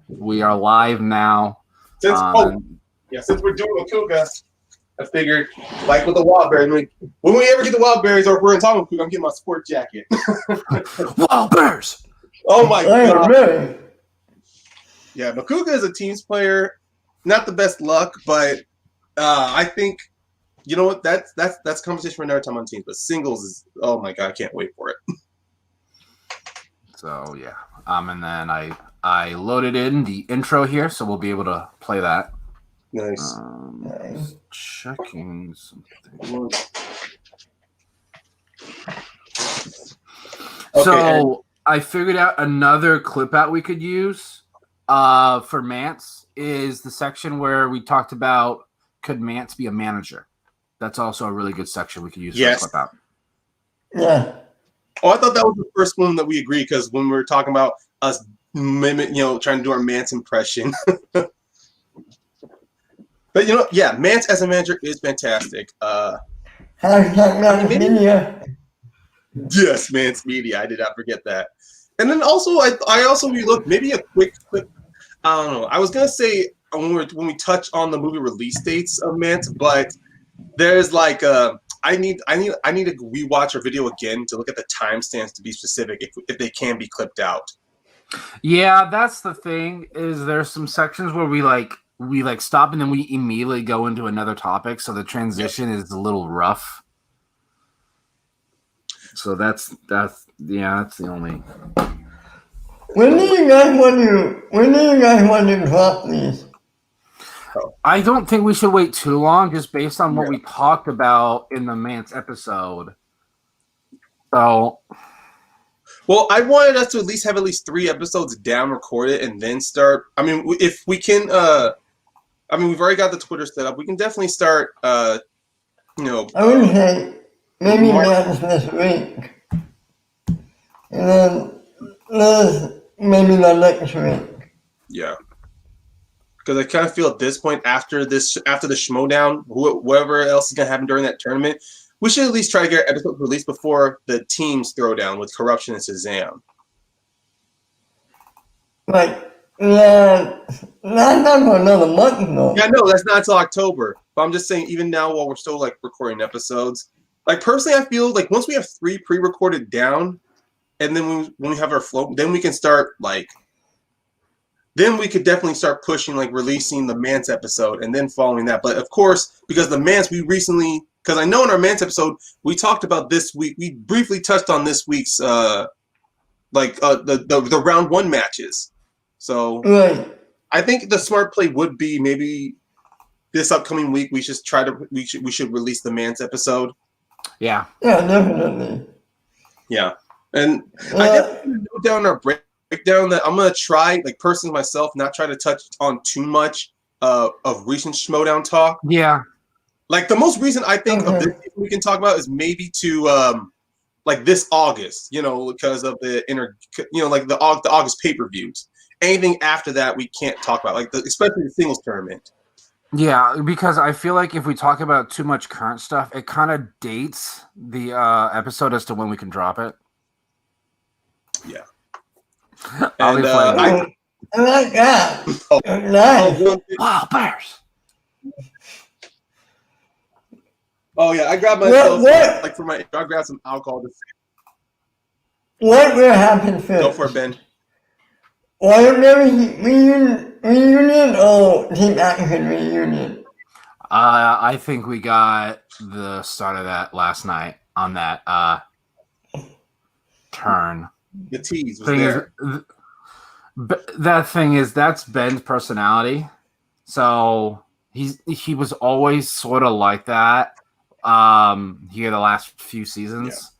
we are live now. Since we're doing Macuga, I figured, like with the wild berries, when we ever get the wild berries, or if we're in talking Macuga, I'm getting my sport jacket. Wild bears! Oh my god! Yeah, Macuga is a teams player. Not the best luck, but I think you know what? That's conversation for another time on teams. But singles is, oh my god, I can't wait for it. So yeah, and then I loaded in the intro here, so we'll be able to play that. Nice. Checking something. Okay, so I figured out another clip out we could use for Mance is the section where we talked about could Mance be a manager. That's also a really good section we could use for a clip out. Yeah. Oh, I thought that was the first one that we agreed because when we were talking about us trying to do our Mance impression. But Mance as a manager is fantastic. Mance Media. Yes, Mance Media. I did not forget that. And then also, I also look maybe a quick. I don't know. I was gonna say when we touch on the movie release dates of Mance, but there's like I need to rewatch our video again to look at the timestamps to be specific if they can be clipped out. Yeah, that's the thing. Is there's some sections where we stop and then we immediately go into another topic, so the transition is a little rough. So that's the only. When do you guys want to drop these? I don't think we should wait too long, just based on what we talked about in the Mance episode. So, well, I wanted us to at least 3 episodes down, recorded, and then start. I mean, if we can, we've already got the Twitter set up. We can definitely start. I would say maybe Mance this week, and then maybe the next week. Yeah. Because I kind of feel at this point, after the Schmoedown, whatever else is going to happen during that tournament, we should at least try to get an episode released before the teams throwdown with Corruption and Shazam. Like, that's not for another month, though. Yeah, no, that's not until October. But I'm just saying, even now, while we're still recording episodes, personally, I feel like once we have 3 pre-recorded down, and then when we have our flow, then we can start then we could definitely start pushing, releasing the Mance episode and then following that. But of course, because the Mance, because I know in our Mance episode, we talked about this week, we briefly touched on this week's, the round 1 matches. So I think the smart play would be maybe this upcoming week, we should release the Mance episode. Yeah. Yeah, definitely. Yeah. And I definitely note down our breakdown that I'm going to try, personally myself, not try to touch on too much of recent Schmoedown talk. Yeah. The most recent I think of this we can talk about is maybe to this August, because of the the August pay-per-views. Anything after that we can't talk about, especially the singles tournament. Yeah, because I feel like if we talk about too much current stuff, it kind of dates the episode as to when we can drop it. Yeah. And I like that. Nice. Wow, bears. Oh yeah, I grabbed myself I grabbed some alcohol to what will happen first? Go for it, Ben. Reunion or Team Action reunion? I think we got the start of that last night on that turn. The tease was there. That's Ben's personality. So he was always sort of like that here the last few seasons.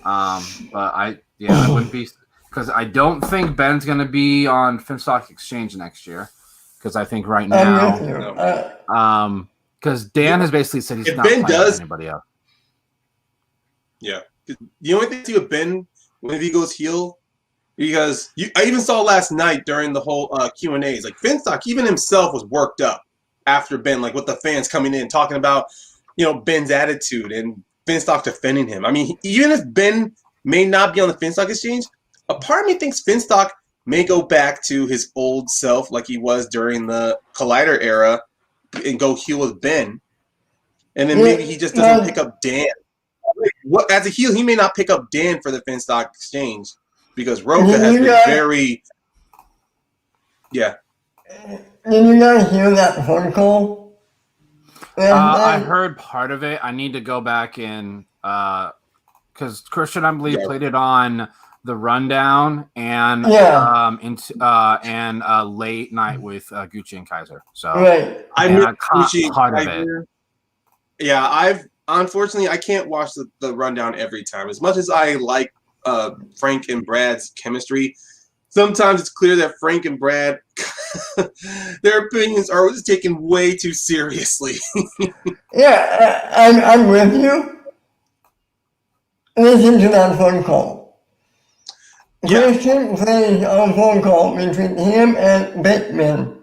Yeah. But I wouldn't be, because I don't think Ben's going to be on Finstock Exchange next year, because I think right now because Dan has basically said he's not playing with anybody else. Yeah. The only thing with Ben, when he goes heel, because I even saw last night during the whole Q&As, Finstock, even himself was worked up after Ben, with the fans coming in talking about, Ben's attitude and Finstock defending him. I mean, even if Ben may not be on the Finstock Exchange, a part of me thinks Finstock may go back to his old self like he was during the Collider era and go heel with Ben. And then maybe he just doesn't pick up Dan. As a heel, he may not pick up Dan for the Finstock Exchange because Roca has been very... Yeah. Did you guys hear that phone call? I heard part of it. I need to go back and because Christian, I believe, played it on the rundown and late night with Gucci and Kaiser. So I caught part of it. Yeah, unfortunately I can't watch the rundown every time. As much as I like Frank and Brad's chemistry, sometimes it's clear that Frank and Brad, their opinions are just taken way too seriously. I'm with you. Listen to that phone call. Christian plays a phone call between him and Bateman.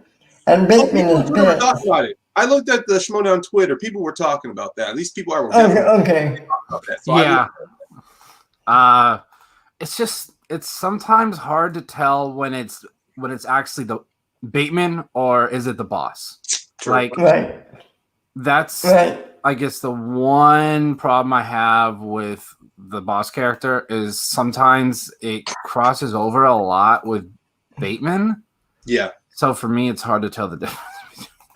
And Bateman is pissed. Talk about it. I looked at the Schmoedown Twitter. People were talking about that. At least people are. Okay. About that. So it's sometimes hard to tell when it's actually the Bateman or is it the boss. That's I guess the one problem I have with the boss character is sometimes it crosses over a lot with Bateman. Yeah. So for me, it's hard to tell the difference.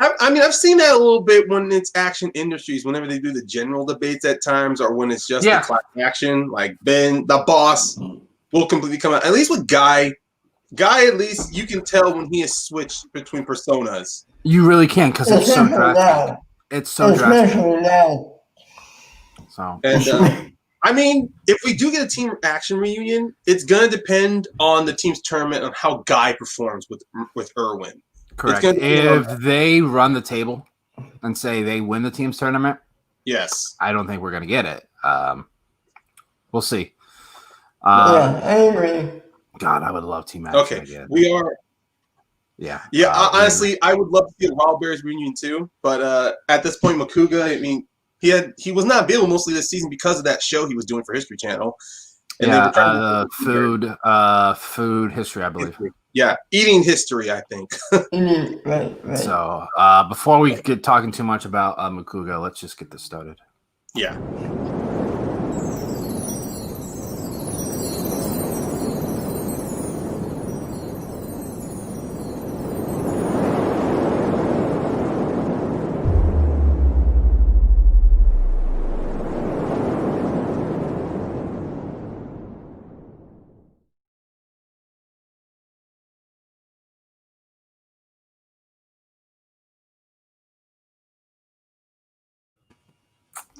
I mean, I've seen that a little bit when it's Action Industries, whenever they do the general debates at times, or when it's just the class action, like Ben, the boss, will completely come out. At least with Guy, at least you can tell when he has switched between personas. You really can, because it's so drastic. It's so drastic. So, and I mean, if we do get a team action reunion, it's gonna depend on the team's tournament on how Guy performs with Irwin. Correct. If they run the table and say they win the team's tournament, yes, I don't think we're gonna get it. We'll see. I agree. God, I would love team action again. We are. Yeah. Honestly, I would love to see a Wild Bears reunion too, but at this point, Macuga, I mean, he was not available mostly this season because of that show he was doing for History Channel. And food history, I believe. Yeah, eating history, I think. Right. So before we get talking too much about Macuga, let's just get this started. Yeah.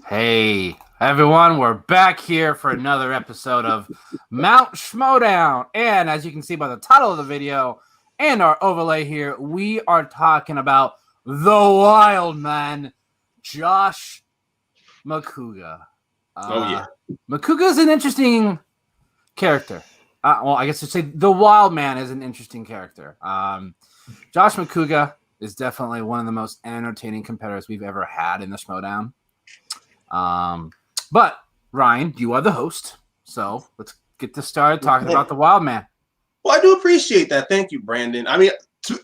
Hey, everyone, we're back here for another episode of Mount Schmoedown. And as you can see by the title of the video and our overlay here, we are talking about the wild man, Josh Macuga. Macuga is an interesting character. Well, I guess to say the wild man is an interesting character. Josh Macuga is definitely one of the most entertaining competitors we've ever had in the Schmoedown. But Ryan, you are the host, so let's get this started talking about the wild man. Well, I do appreciate that. Thank you, Brandon. I mean,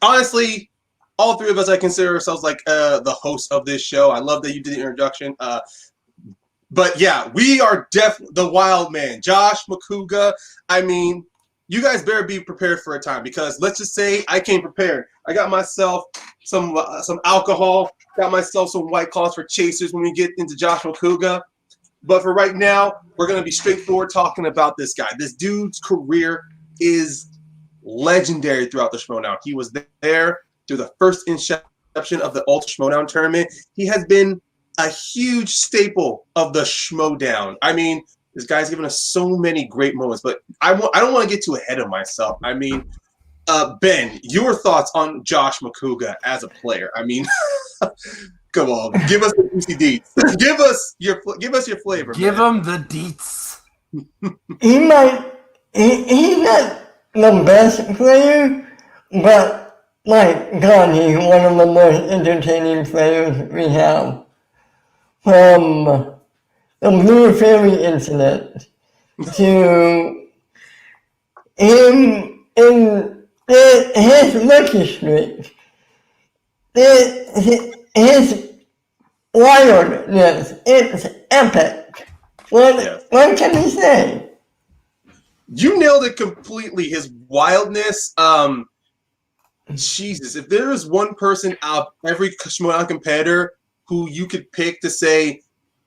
honestly, all three of us, I consider ourselves like the host of this show. I love that you did the introduction. But yeah, we are definitely the wild man, Josh Macuga. I mean, you guys better be prepared for a time because let's just say I came prepared. I got myself some alcohol, got myself some White Claws for chasers when we get into Josh Macuga. But for right now, we're going to be straightforward talking about this guy. This dude's career is legendary throughout the Schmoedown. He was there through the first inception of the Ultra Schmoedown tournament. He has been a huge staple of the Schmoedown. I mean, this guy's given us so many great moments, but I don't want to get too ahead of myself. I mean, Ben, your thoughts on Josh Macuga as a player? I mean, come on, give us the juicy deets. give us your flavor. Give him the deets. He's not the best player, but my God, he's one of the most entertaining players we have. From the Blue Fairy incident to him in his lucky streak, his wildness, it's epic. What can we say? You nailed it completely. His wildness. Jesus, if there is one person out every Schmoedown competitor who you could pick to say,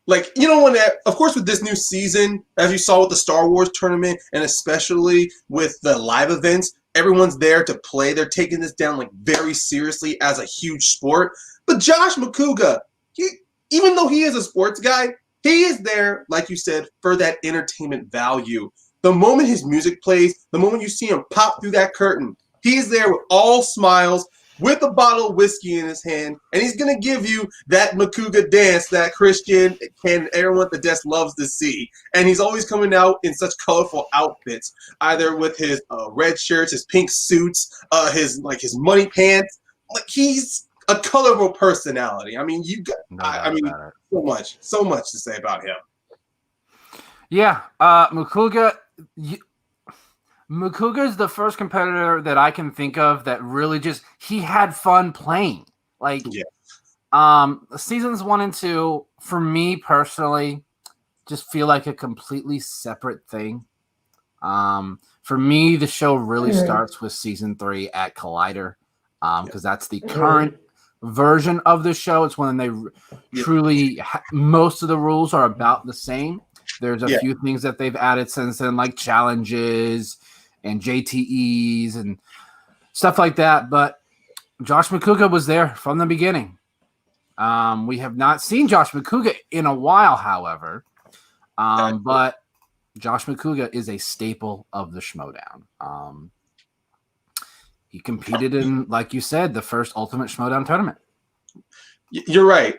like, you know, of course, with this new season, as you saw with the Star Wars tournament, and especially with the live events, everyone's there to play. They're taking this down like very seriously as a huge sport. But Josh Macuga, even though he is a sports guy, he is there, like you said, for that entertainment value. The moment his music plays, the moment you see him pop through that curtain, he's there with all smiles, with a bottle of whiskey in his hand, and he's going to give you that Macuga dance that Christian and everyone at the desk loves to see. And he's always coming out in such colorful outfits, either with his red shirts, his pink suits, his money pants. Like, he's a colorful personality. I mean, so much to say about him. Yeah, Macuga is the first competitor that I can think of that really he had fun playing. Like, seasons 1 and 2, for me personally, just feel like a completely separate thing. For me, the show really starts with season 3 at Collider, because that's the current version of the show. It's when they truly, most of the rules are about the same. There's a few things that they've added since then, like challenges and JTEs and stuff like that. But Josh Macuga was there from the beginning. We have not seen Josh Macuga in a while, however. But Josh Macuga is a staple of the Schmoedown. He competed in, like you said, the first Ultimate Schmoedown tournament. You're right.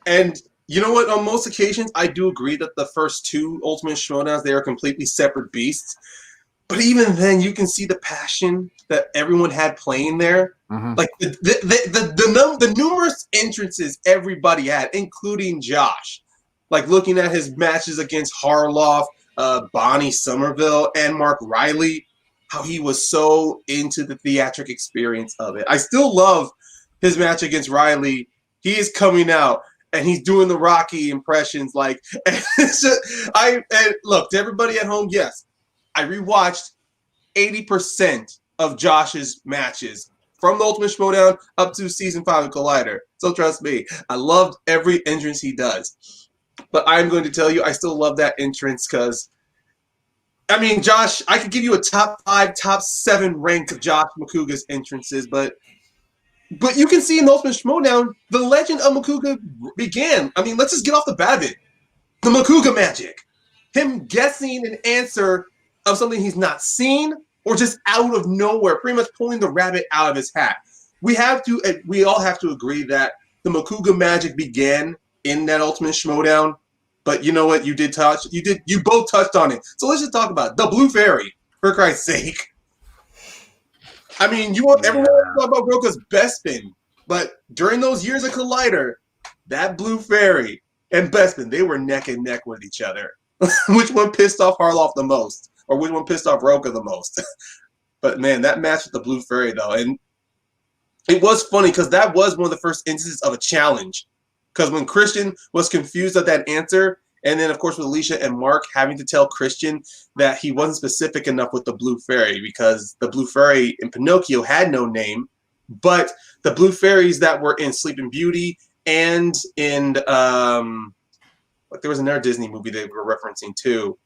And you know what? On most occasions, I do agree that the first 2 Ultimate Schmoedowns, they are completely separate beasts. But even then, you can see the passion that everyone had playing there. Mm-hmm. Like the numerous entrances everybody had, including Josh. Like looking at his matches against Harloff, Bonnie Somerville, and Mark Riley, how he was so into the theatric experience of it. I still love his match against Riley. He is coming out and he's doing the Rocky impressions. Like, and look, to everybody at home, yes, I rewatched 80% of Josh's matches from the Ultimate Schmoedown up to season 5 of Collider. So trust me, I loved every entrance he does. But I'm going to tell you, I still love that entrance because, I mean, Josh, I could give you a top 5, top 7 rank of Josh Macuga's entrances, but you can see in the Ultimate Schmoedown, the legend of Macuga began. I mean, let's just get off the bat of it. The Macuga magic. Him guessing an answer of something he's not seen or just out of nowhere, pretty much pulling the rabbit out of his hat. We all have to agree that the Macuga magic began in that Ultimate Schmoedown. But you know what? You both touched on it. So let's just talk about it. The Blue Fairy, for Christ's sake. I mean, everyone wants to talk about Roka's Bespin, but during those years of Collider, that Blue Fairy and Bespin, they were neck and neck with each other. Which one pissed off Harloff the most? Or which one pissed off Roka the most? But man, that match with the Blue Fairy, though, and it was funny because that was one of the first instances of a challenge. Because when Christian was confused at that answer, and then, of course, with Alicia and Mark having to tell Christian that he wasn't specific enough with the Blue Fairy because the Blue Fairy in Pinocchio had no name, but the Blue Fairies that were in Sleeping Beauty and in there was another Disney movie they were referencing too.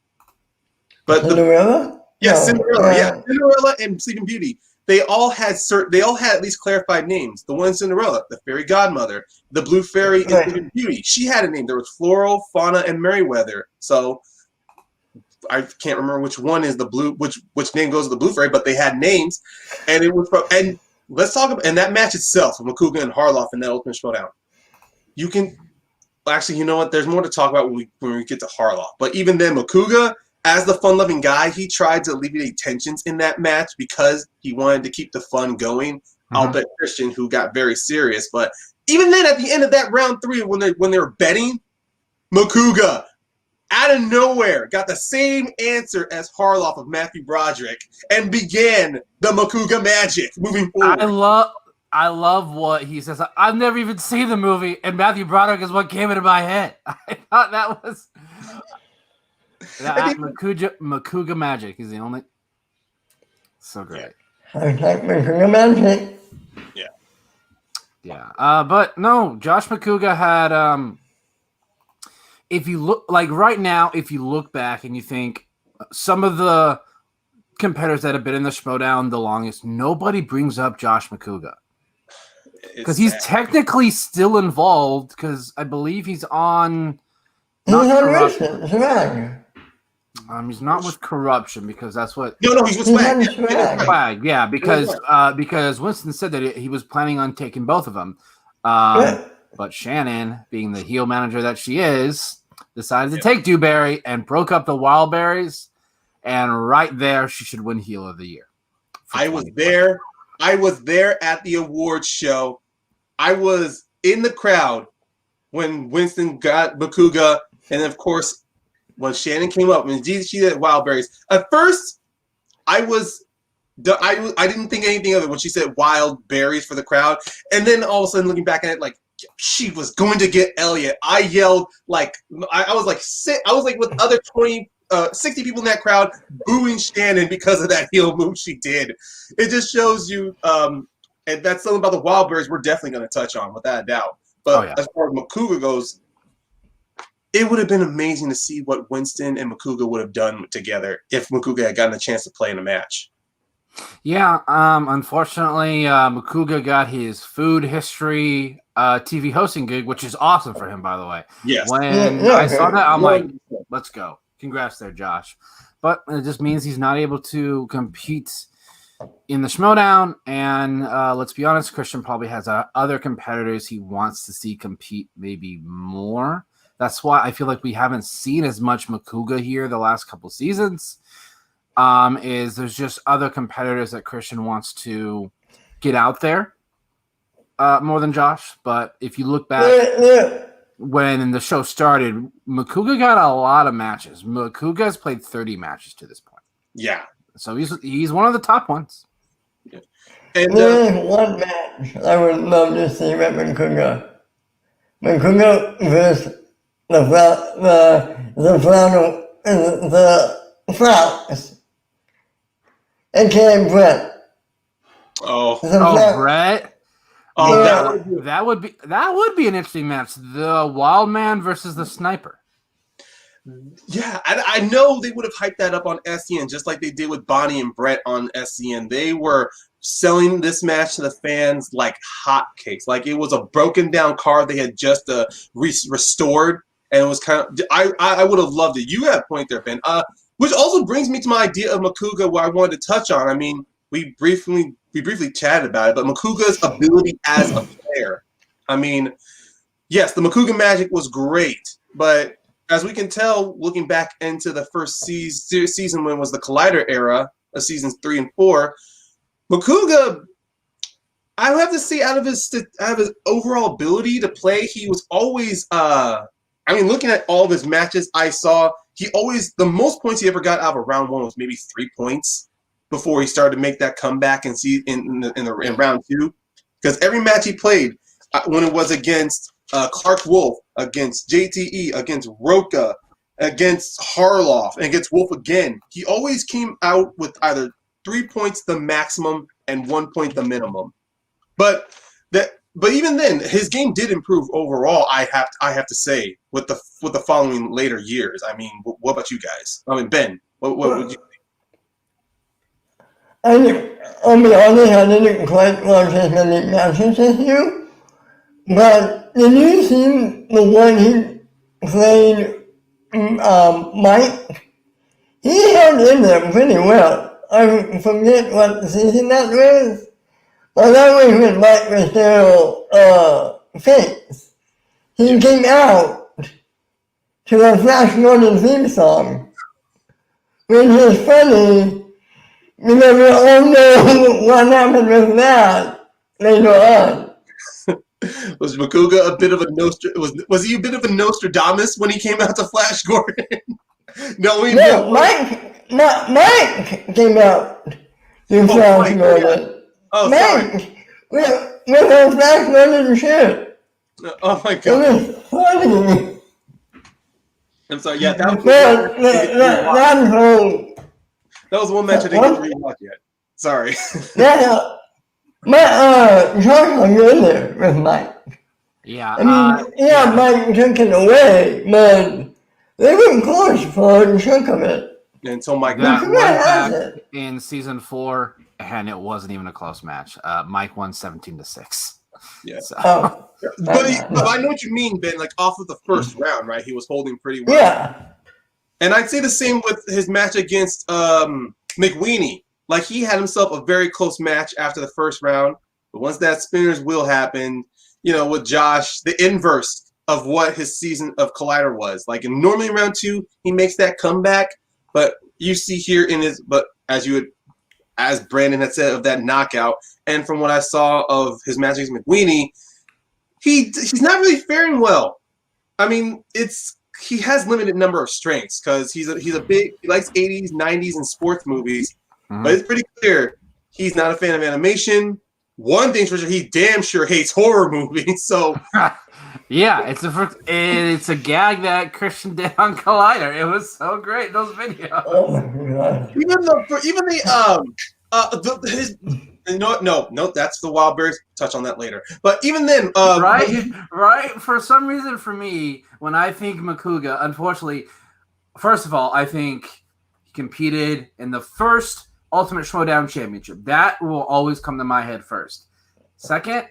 But Cinderella? Cinderella and Sleeping Beauty. They all had at least clarified names. The one Cinderella, the fairy godmother, the Blue Fairy in Sleeping Beauty. She had a name. There was Floral, Fauna, and Merryweather. So I can't remember which one is the blue, which name goes to the Blue Fairy, but they had names, and it was and let's talk about and that match itself, Macuga and Harloff in that Ultimate Schmoedown. You can actually, you know what? There's more to talk about when we get to Harloff. But even then, Macuga, as the fun-loving guy, he tried to alleviate tensions in that match because he wanted to keep the fun going. Mm-hmm. I'll bet Christian, who got very serious. But even then, at the end of that round 3, when they were betting, Macuga out of nowhere, got the same answer as Harloff of Matthew Broderick and began the Macuga magic moving forward. I love what he says. I've never even seen the movie, and Matthew Broderick is what came into my head. I thought that was Macuga magic. He's the only. So great. Macuga magic. Yeah. But no, Josh Macuga had. If you look like right now, if you look back and you think some of the competitors that have been in the Schmoedown the longest, nobody brings up Josh Macuga. Because he's technically still involved, because I believe he's on. He's not with corruption, because that's what. No, he's with Swag. Yeah, because Winston said that he was planning on taking both of them. But Shannon, being the heel manager that she is, decided to take Dewberry and broke up the Wild Berries. And right there, she should win Heel of the Year. I was there. I was there at the awards show. I was in the crowd when Winston got Macuga. And, of course, when Shannon came up, when she did Wild Berries. At first, I didn't think anything of it when she said Wild Berries for the crowd. And then all of a sudden, looking back at it, like, she was going to get Elliott. I yelled like I was like with other 60 people in that crowd booing Shannon because of that heel move she did. It just shows you, and that's something about the Wild Berries we're definitely going to touch on without a doubt. But as far as Macuga goes, it would have been amazing to see what Winston and Macuga would have done together if Macuga had gotten a chance to play in a match. Yeah, unfortunately, Macuga got his food history TV hosting gig, which is awesome for him, by the way. Yes. When I saw that, I'm like, let's go. Congrats there, Josh. But it just means he's not able to compete in the Schmoedown. And let's be honest, Christian probably has other competitors he wants to see compete maybe more. That's why I feel like we haven't seen as much Macuga here the last couple seasons. Is there's just other competitors that Christian wants to get out there more than Josh. But if you look back when the show started, Macuga got a lot of matches. Macuga has played 30 matches to this point. Yeah. So he's one of the top ones. Yeah. And there's one match I would love to see with Macuga. Macuga versus the Fox. Okay, Brett. Brett. That would be an interesting match. The Wild Man versus the Sniper. Yeah, I know they would have hyped that up on SCN just like they did with Bonnie and Brett on SCN. They were selling this match to the fans like hotcakes. Like it was a broken down card they had just restored, and it was kind of. I would have loved it. You had a point there, Ben. Which also brings me to my idea of Macuga, where I wanted to touch on. I mean, we briefly chatted about it, but Macuga's ability as a player. I mean, yes, the Macuga magic was great, but as we can tell, looking back into the first season when it was the Collider era of seasons 3 and 4, Macuga, I would have to say, out of his overall ability to play, he was always. I mean, looking at all of his matches, I saw the most points he ever got out of round 1 was maybe 3 points before he started to make that comeback and see in round 2, because every match he played, when it was against Clark Wolf, against JTE, against Roca, against Harloff, and against Wolf again, he always came out with either 3 points the maximum and 1 point the minimum. But even then, his game did improve overall. I have to say with the following later years. I mean, what about you guys? I mean, Ben, what would you? I'll be honest, I didn't quite watch as many matches as you, but did you see the one he played, Mike? He held in there pretty well. I forget what season that was, but that was when Mike was still face. He came out to the Flash Gordon theme song, which is funny. Because we all know what happened with that later on. Was Macuga a bit of a was he a bit of a Nostradamus when he came out to Flash Gordon? No, Mike came out to Flash Gordon. Oh, Mike, sorry. with a Flash Gordon shirt. Oh my It god. was funny. I'm sorry. Yeah, that was one match I didn't get to rewatch yet. Sorry. Josh was in there with Mike. Yeah. I mean, Mike took it away, but they were close for a chunk of it. Until Mike that was back in season 4, and it wasn't even a close match. Mike won 17-6. Yeah. So. But I know what you mean, Ben. Like off of the first round, right? He was holding pretty well. Yeah. And I'd say the same with his match against McWeeny. Like he had himself a very close match after the first round, but once that spinner's wheel happened, with Josh, the inverse of what his season of Collider was. Like normally in round 2, he makes that comeback, but you see here as Brandon had said, of that knockout, and from what I saw of his match against McWeeny, he's not really faring well. I mean, he has limited number of strengths because he likes 80s, 90s, and sports movies. Mm-hmm. But it's pretty clear he's not a fan of animation. One thing's for sure, he damn sure hates horror movies. So, yeah, it's a gag that Christian did on Collider. It was so great, those videos. Oh my god! No, that's the Wild Berries. Touch on that later. But even then, right. For some reason, for me, when I think Macuga, unfortunately, first of all, I think he competed in the first Ultimate Schmoedown Championship. That will always come to my head first. Second,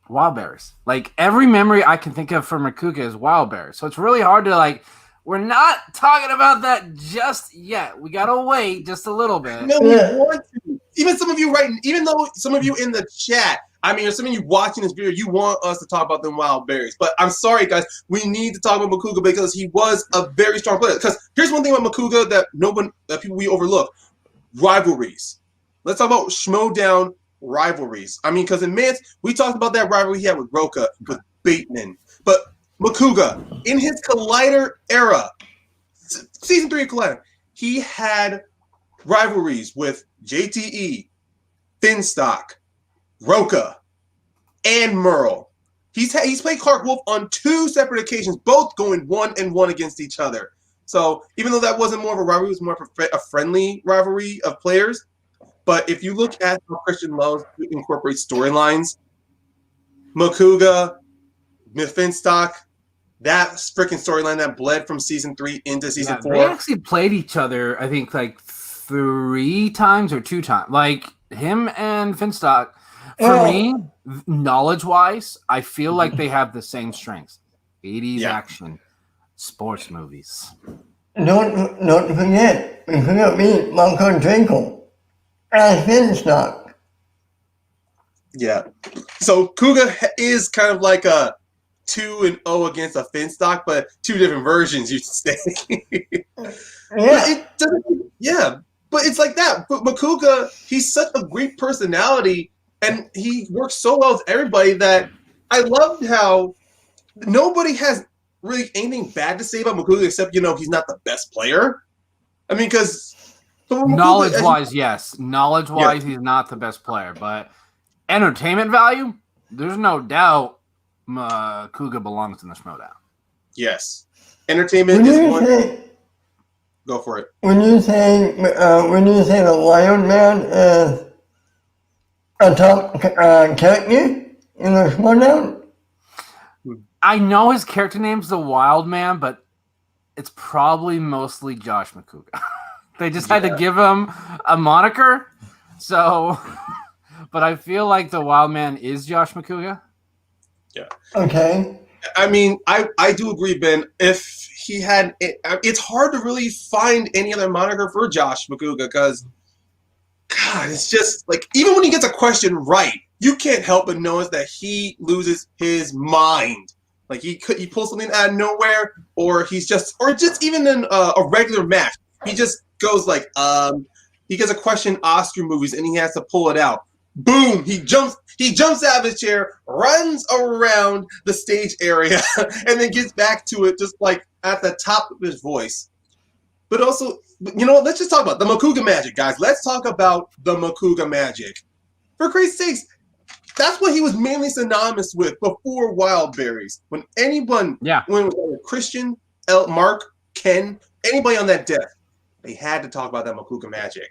Wild Berries. Like every memory I can think of for Macuga is Wild Berries. So it's really hard to we're not talking about that just yet. We gotta wait just a little bit. No, we want to. Even some of you even though some of you in the chat, or some of you watching this video, you want us to talk about them Wild Berries. But I'm sorry, guys, we need to talk about Macuga because he was a very strong player. Because here's one thing about Macuga that people we overlook: rivalries. Let's talk about Schmoedown rivalries. I mean, because in Mance, we talked about that rivalry he had with Roca, with Bateman. But Macuga, in his Collider era, season 3 of Collider, he had rivalries with JTE, Finstock, Roca, and Merle. He's played Clark Wolf on 2 separate occasions, both going 1-1 against each other. So even though that wasn't more of a rivalry, it was more of a friendly rivalry of players. But if you look at how Christian loves to incorporate storylines, Macuga, Finstock, that freaking storyline that bled from season 3 into season 4. They actually played each other, I think, 3 times or 2 times. Like him and Finstock, for me, knowledge-wise, I feel like they have the same strengths. 80s action, sports movies. Don't forget, we forgot me, Marco Drinkle, and Finstock. Yeah. So Kuga is kind of like a 2-0 against a Finstock, but 2 different versions, you'd say. But it's like that. But Macuga, he's such a great personality, and he works so well with everybody that I loved how nobody has really anything bad to say about Macuga except, he's not the best player. I mean, because... Knowledge-wise, yes. Knowledge-wise, he's not the best player, but entertainment value, there's no doubt Macuga belongs in the Schmoedown. Yes. Entertainment is one... Go for it. When you say the Lion Man is a top character in the Schmoedown? I know his character name's the Wild Man, but it's probably mostly Josh Macuga. They just had to give him a moniker. So, but I feel like the Wild Man is Josh Macuga. Yeah. Okay. I mean, I do agree, Ben. If he had, it's hard to really find any other moniker for Josh Macuga because, God, it's just like even when he gets a question right, you can't help but notice that he loses his mind. Like he pulls something out of nowhere, or just even in a regular match, he just goes like, he gets a question Oscar movies and he has to pull it out. Boom! He jumps out of his chair, runs around the stage area, and then gets back to it just like at the top of his voice. But also, you know what? Let's just talk about the Macuga magic, guys. Let's talk about the Macuga magic. For Christ's sakes, that's what he was mainly synonymous with before Wild Berries. When anyone, when Christian, Mark, Ken, anybody on that deck, they had to talk about that Macuga magic.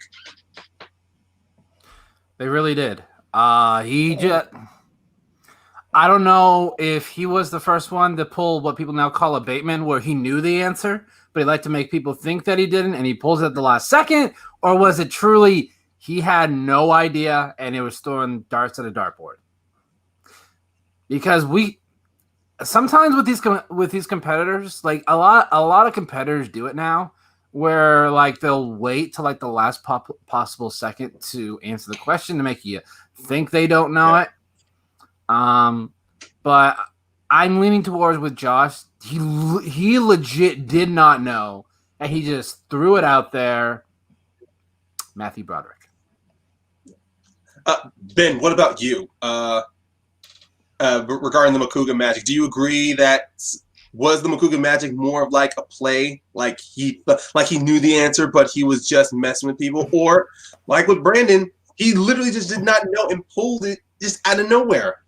They really did. He just, I don't know if he was the first one to pull what people now call a Bateman, where he knew the answer, but he liked to make people think that he didn't, and he pulls it at the last second, or was it truly he had no idea and it was throwing darts at a dartboard? Because sometimes with these competitors, like a lot of competitors do it now, where like they'll wait till like the last possible second to answer the question to make you think they don't know it. But I'm leaning towards with Josh. He legit did not know, and he just threw it out there. Matthew Broderick. Ben, what about you? Regarding the Macuga magic, do you agree that was the Macuga magic more of like a play, like he knew the answer, but he was just messing with people, or like with Brandon, he literally just did not know and pulled it just out of nowhere?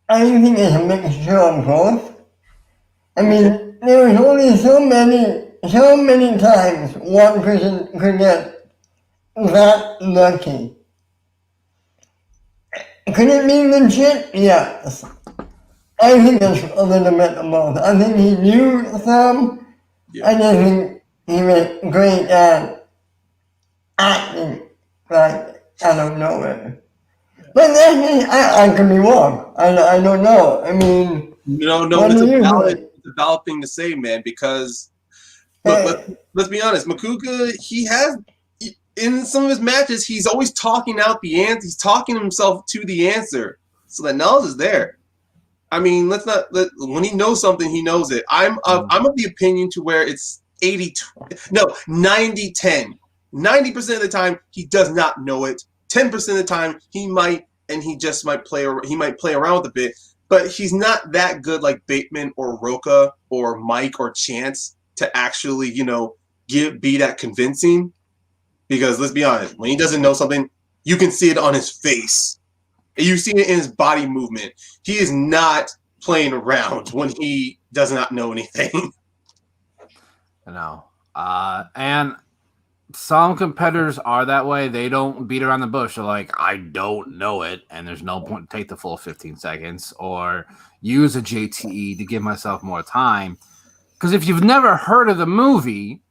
I think it's a mixture of both. I mean, there was only so many times one person could get that lucky. Could it be legit? Yes. I think it's a little bit of both. I think he knew some. Yeah. I just think he was great at acting, like, I don't know it. But I could be wrong. I don't know. I mean, no, it's a valid thing to say, man. Because let's be honest, Macuga, he has in some of his matches, he's always talking out the answer. He's talking himself to the answer, so that knowledge is there. I mean, when he knows something, he knows it. I'm of the opinion to where it's 90-10. 90% of the time, he does not know it. 10% of the time, he might, and he might play around with a bit, but he's not that good like Bateman or Roca or Mike or Chance to actually, be that convincing. Because let's be honest, when he doesn't know something, you can see it on his face. You see it in his body movement. He is not playing around when he does not know anything. No. And some competitors are that way. They don't beat around the bush. They're like, I don't know it, and there's no point to take the full 15 seconds or use a JTE to give myself more time. Because if you've never heard of the movie,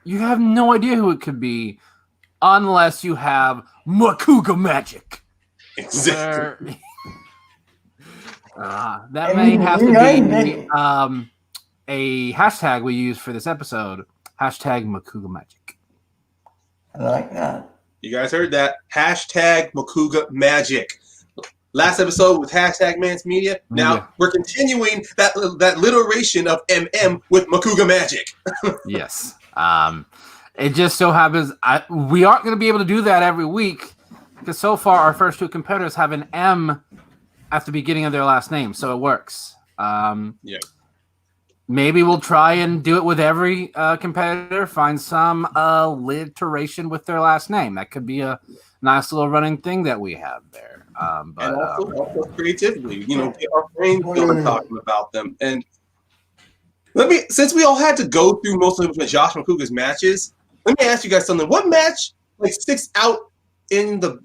you have no idea who it could be unless you have Macuga magic. Exactly. That may have to be a hashtag we use for this episode. Hashtag Macuga magic. I like that. You guys heard that? Hashtag Macuga magic. Last episode with hashtag Mance Media. Now we're continuing that alliteration of MM with Macuga magic. Yes. It just so happens we aren't going to be able to do that every week because so far our first two competitors have an M at the beginning of their last name, so it works. Maybe we'll try and do it with every competitor, find some alliteration with their last name. That could be a nice little running thing that we have there. But and also creatively, get our brains going talking about them. And since we all had to go through most of Josh Macuga's matches, let me ask you guys something. What match sticks out in the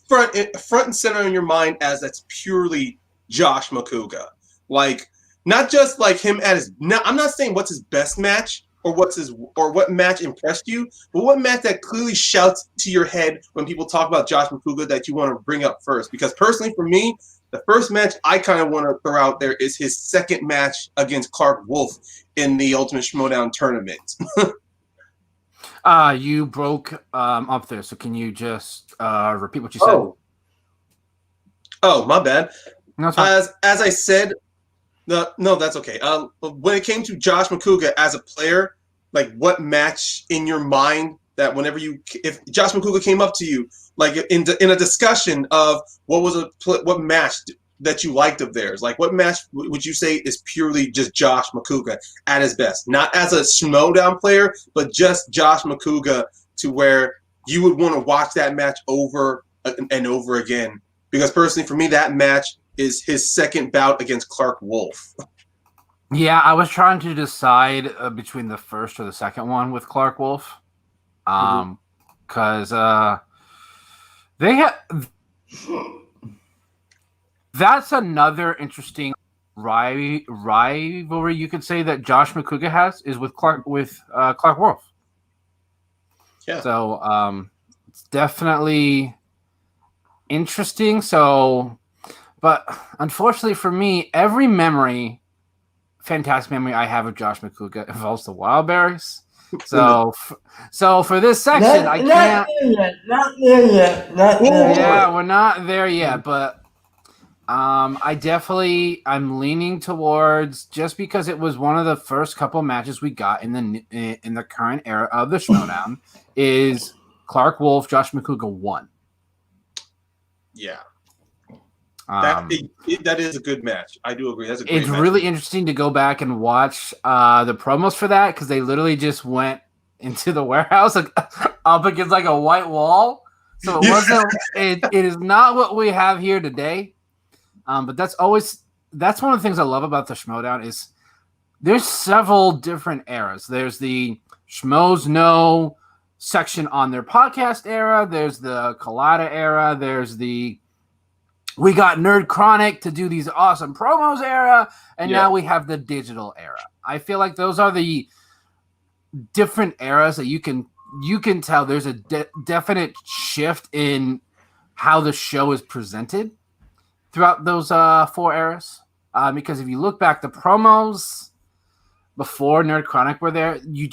front and center in your mind as that's purely Josh Macuga? Not just him at his. I'm not saying what's his best match or what match impressed you, but what match that clearly shouts to your head when people talk about Josh Macuga that you want to bring up first. Because personally, for me, the first match I kind of want to throw out there is his second match against Clark Wolf in the Ultimate Schmoedown tournament. You broke up there, so can you just repeat what you said? Oh, my bad. No, as I said, no, that's okay. When it came to Josh Macuga as a player, what match in your mind that whenever if Josh Macuga came up to you, like in a discussion of what match that you liked of theirs, like what match would you say is purely just Josh Macuga at his best, not as a Schmoedown player, but just Josh Macuga, to where you would want to watch that match over and over again? Because personally, for me, that match is his second bout against Clark Wolf. Yeah, I was trying to decide between the first or the second one with Clark Wolf, because they have. That's another interesting rivalry you could say that Josh Macuga has is with Clark Wolf. Yeah. So it's definitely interesting. So, but unfortunately for me, every fantastic memory I have of Josh Macuga involves the Wildberries. So for this section, I can't. Not there yet. Yeah, we're not there yet, but I'm leaning towards, just because it was one of the first couple matches we got in the current era of the Schmoedown, is Clark Wolf, Josh Macuga 1. Yeah. That is a good match. I do agree. That's a great match. It's really interesting to go back and watch the promos for that, because they literally just went into the warehouse up against like a white wall. So it wasn't. It is not what we have here today. But that's one of the things I love about the Schmoedown is there's several different eras. There's the Schmoes Know section on their podcast era. There's the Colada era. There's the we got Nerd Chronic to do these awesome promos era. And now we have the digital era. I feel like those are the different eras that you can tell there's a definite shift in how the show is presented throughout those 4 eras. Because if you look back, the promos before Nerd Chronic were there, you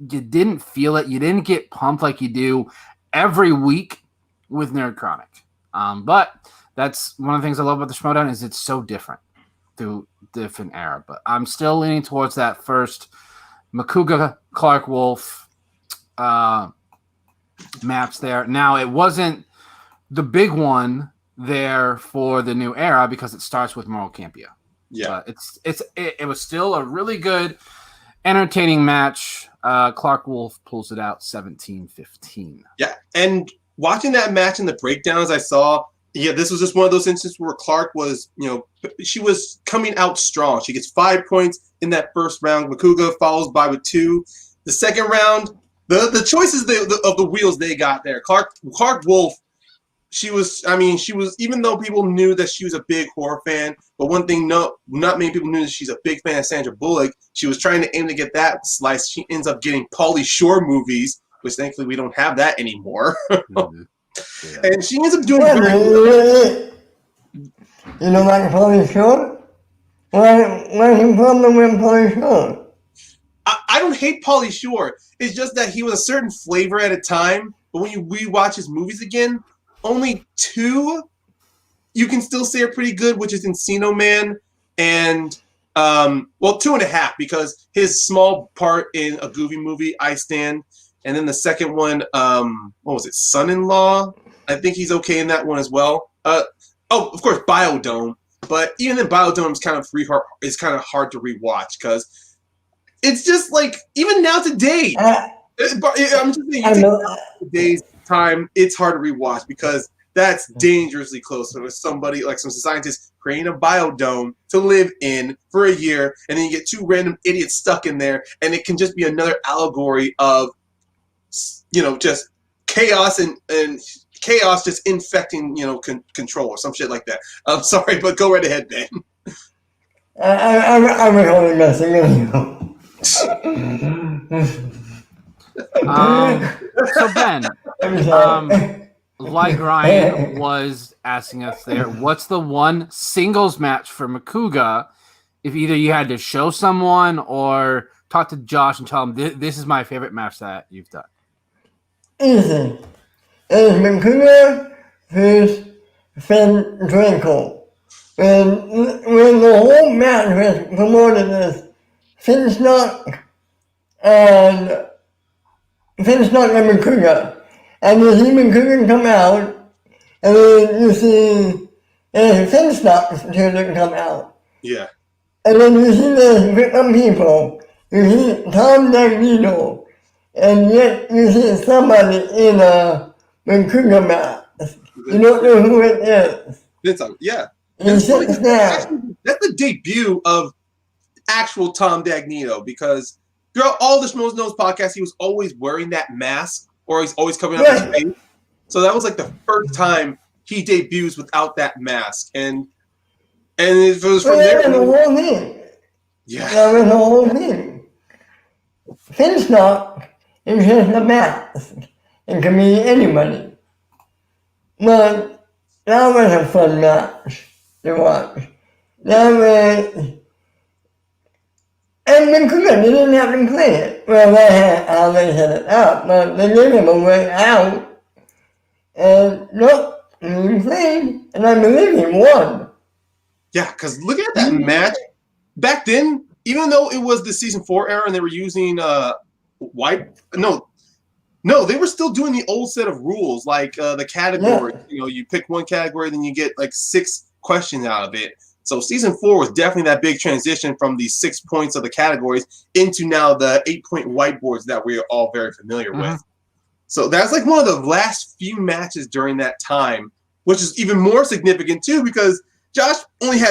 didn't feel it. You didn't get pumped like you do every week with Nerd Chronic. But that's one of the things I love about the Schmoedown is it's so different through different era. But I'm still leaning towards that first Macuga Clark Wolf match there. Now, it wasn't the big one there for the new era because it starts with Moral Campia. Yeah, it was still a really good, entertaining match. Clark Wolf pulls it out 17-15. Yeah, and watching that match and the breakdowns I saw, this was just one of those instances where Clark was, she was coming out strong. She gets 5 points in that first round. Macuga follows by with 2. The second round, the choices of the wheels they got there. Clark Wolf, she was, even though people knew that she was a big horror fan, but one thing not many people knew that she's a big fan of Sandra Bullock. She was trying to aim to get that slice. She ends up getting Pauly Shore movies, which thankfully we don't have that anymore. Yeah. And she ends up doing very well. You know like Pauly Shore? Why he from the win Pauly Shore? I don't hate Pauly Shore. It's just that he was a certain flavor at a time, but when you rewatch his movies again, only 2 you can still say are pretty good, which is Encino Man and 2.5, because his small part in a Goofy movie, I Stand. And then the second one, what was it, Son-in-Law? I think he's okay in that one as well. Of course, Biodome. But even then, Biodome is kind of hard to rewatch because it's just like, even now today, I'm just saying, today's time, it's hard to rewatch because that's dangerously close to somebody, like some scientists creating a biodome to live in for a year, and then you get 2 random idiots stuck in there, and it can just be another allegory of just chaos and chaos just infecting, control or some shit like that. I'm sorry, but go right ahead, Ben. I'm only messing with you. So Ben, like Ryan was asking us there, what's the one singles match for Macuga if either you had to show someone or talk to Josh and tell him this is my favorite match that you've done? Easy. It's Macuga versus Finn Draco. When the whole match was promoted as Finn Snock and Finstock and Macuga. And you see Macuga come out, and then you see Finstock's turn come out. Yeah. And then you see the victim people. You see Tom Dagnino. And yet you see somebody in a Macuga mask. You don't know who it is. Yeah. He sits there. That's the debut of actual Tom Dagnino, because throughout all the Schmoedown podcasts, he was always wearing that mask, or he's always covering up his face. So that was like the first time he debuts without that mask, and it was from there. The whole thing. Yeah, that was the whole thing. Finstock is just a mask. It can be anybody. But that was a fun match to watch. That was. And Macuga didn't have to play it. Well, they had how they set it up, but they gave him a way out. And nope, he played, and I believe he won. Yeah, because looking at that match back then, even though it was the season 4 era and they were using they were still doing the old set of rules, like the category. Yeah. You pick one category, then you get like 6 questions out of it. So season 4 was definitely that big transition from the 6 points of the categories into now the 8-point whiteboards that we're all very familiar with. So that's like one of the last few matches during that time, which is even more significant too, because Josh only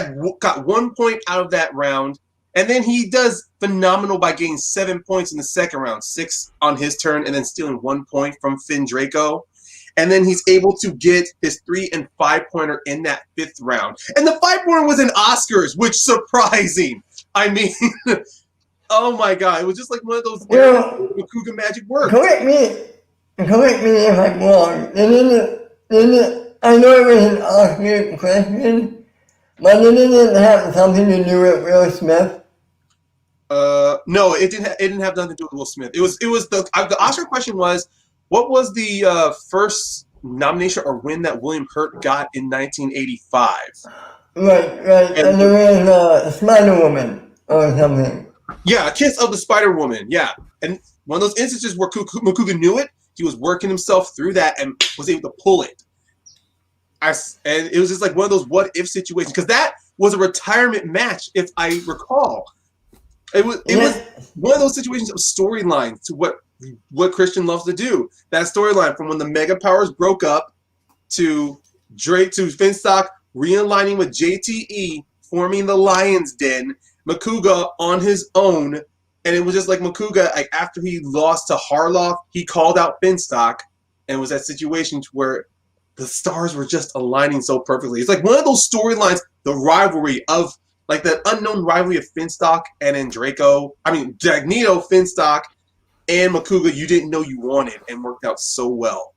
got 1 point out of that round, and then he does phenomenal by getting 7 points in the second round, 6 on his turn, and then stealing 1 point from Finn Draco. And then he's able to get his 3- and 5-pointer in that 5th round. And the 5-pointer was in Oscars, which surprising. I mean, oh my God. It was just like one of those Macuga magic works. Correct me if I'm wrong. I know it was an Oscar question, but didn't it have something to do with Will Smith? No, it didn't have nothing to do with Will Smith. It was the Oscar question was, what was the first nomination or win that William Hurt got in 1985? Right. And there was Spider-Woman or something. Yeah, Kiss of the Spider-Woman. Yeah. And one of those instances where Macuga knew it, he was working himself through that and was able to pull it. And it was just like one of those what-if situations, because that was a retirement match, if I recall. It was one of those situations of storylines to what Christian loves to do. That storyline from when the Mega Powers broke up to Finstock realigning with JTE, forming the Lion's Den, Macuga on his own, and it was just like Macuga, like after he lost to Harloff, he called out Finstock, and it was that situation where the stars were just aligning so perfectly. It's like one of those storylines, the rivalry of like that unknown rivalry of Finstock and then Dagnino, Finstock, and Macuga you didn't know you wanted, and worked out so well.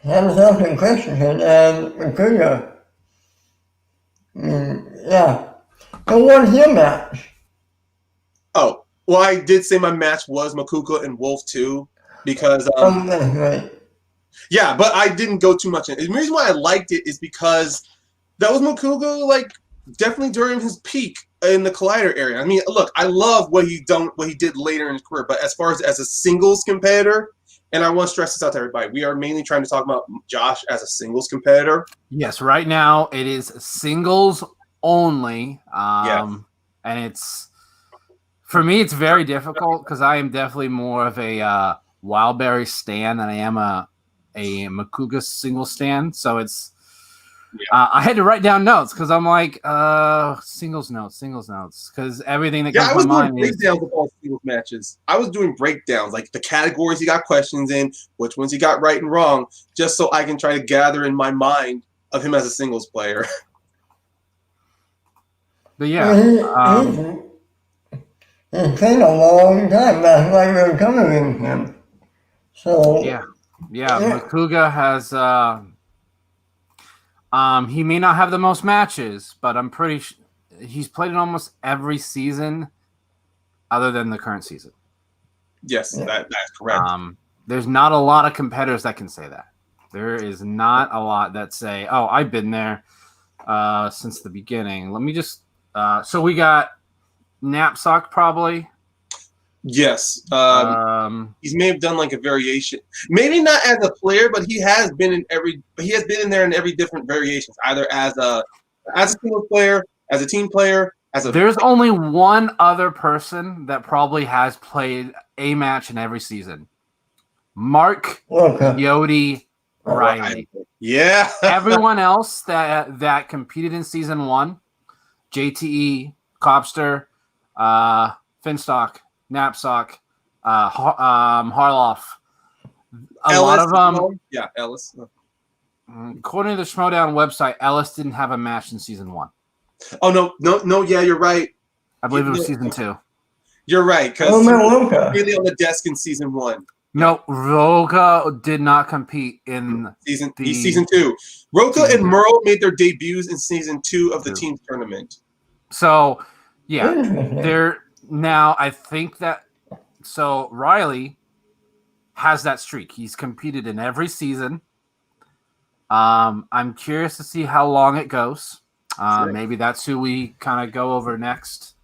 Himself and Christensen and Macuga. Yeah. And what's your match? Oh, well, I did say my match was Macuga and Wolf too, because That's right. yeah, but I didn't go too much in it. The reason why I liked it is because that was Macuga, like, definitely during his peak in the Collider area. I mean, look, I love what he did later in his career, but as far as a singles competitor, and I want to stress this out to everybody, we are mainly trying to talk about Josh as a singles competitor. Yes, right now it is singles only. Yeah. And it's, for me, it's very difficult because I am definitely more of a Wildberry stan than I am a Macuga single stan. So it's, I had to write down notes because I'm like, singles notes, because everything that comes to my mind is. I was doing breakdowns of all singles matches. I was doing breakdowns, like the categories he got questions in, which ones he got right and wrong, just so I can try to gather in my mind of him as a singles player. But yeah. It's been a long time. That's why we're covering him. So Yeah. Macuga has. He may not have the most matches, but I'm pretty sure he's played in almost every season, other than the current season. Yes, that's correct. There's not a lot of competitors that can say that. There is not a lot that say, "Oh, I've been there since the beginning." Let me just. So we got Knapsack probably. Yes. He's may have done like a variation. Maybe not as a player, but he has been in there in every different variations, either as a single player, as a team player, as a There's only one other person that probably has played a match in every season. Mark Yodi Riley. Yeah. Everyone else that competed in season 1, JTE, Cobster, Finstock, Knapsack, Harloff. A lot of them. Yeah, Ellis. According to the Schmoedown website, Ellis didn't have a match in season 1. Oh no! Yeah, you're right. I believe it was season 2. You're right, because he was really on the desk in season 1. No, Roca did not compete in season 2. Roca and Merle made their debuts in season 2 of the team tournament. So, yeah, now. I think that Riley has that streak. He's competed in every season. I'm curious to see how long it goes. Maybe that's who we kind of go over next.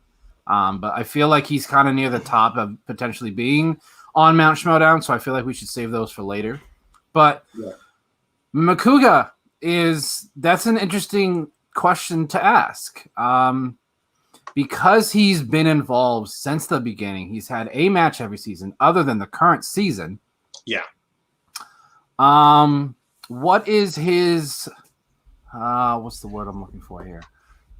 But I feel like he's kind of near the top of potentially being on Mount Schmoedown, so I feel like we should save those for later. But Macuga that's an interesting question to ask. Because he's been involved since the beginning, he's had a match every season other than the current season. Yeah. What is his what's the word I'm looking for here?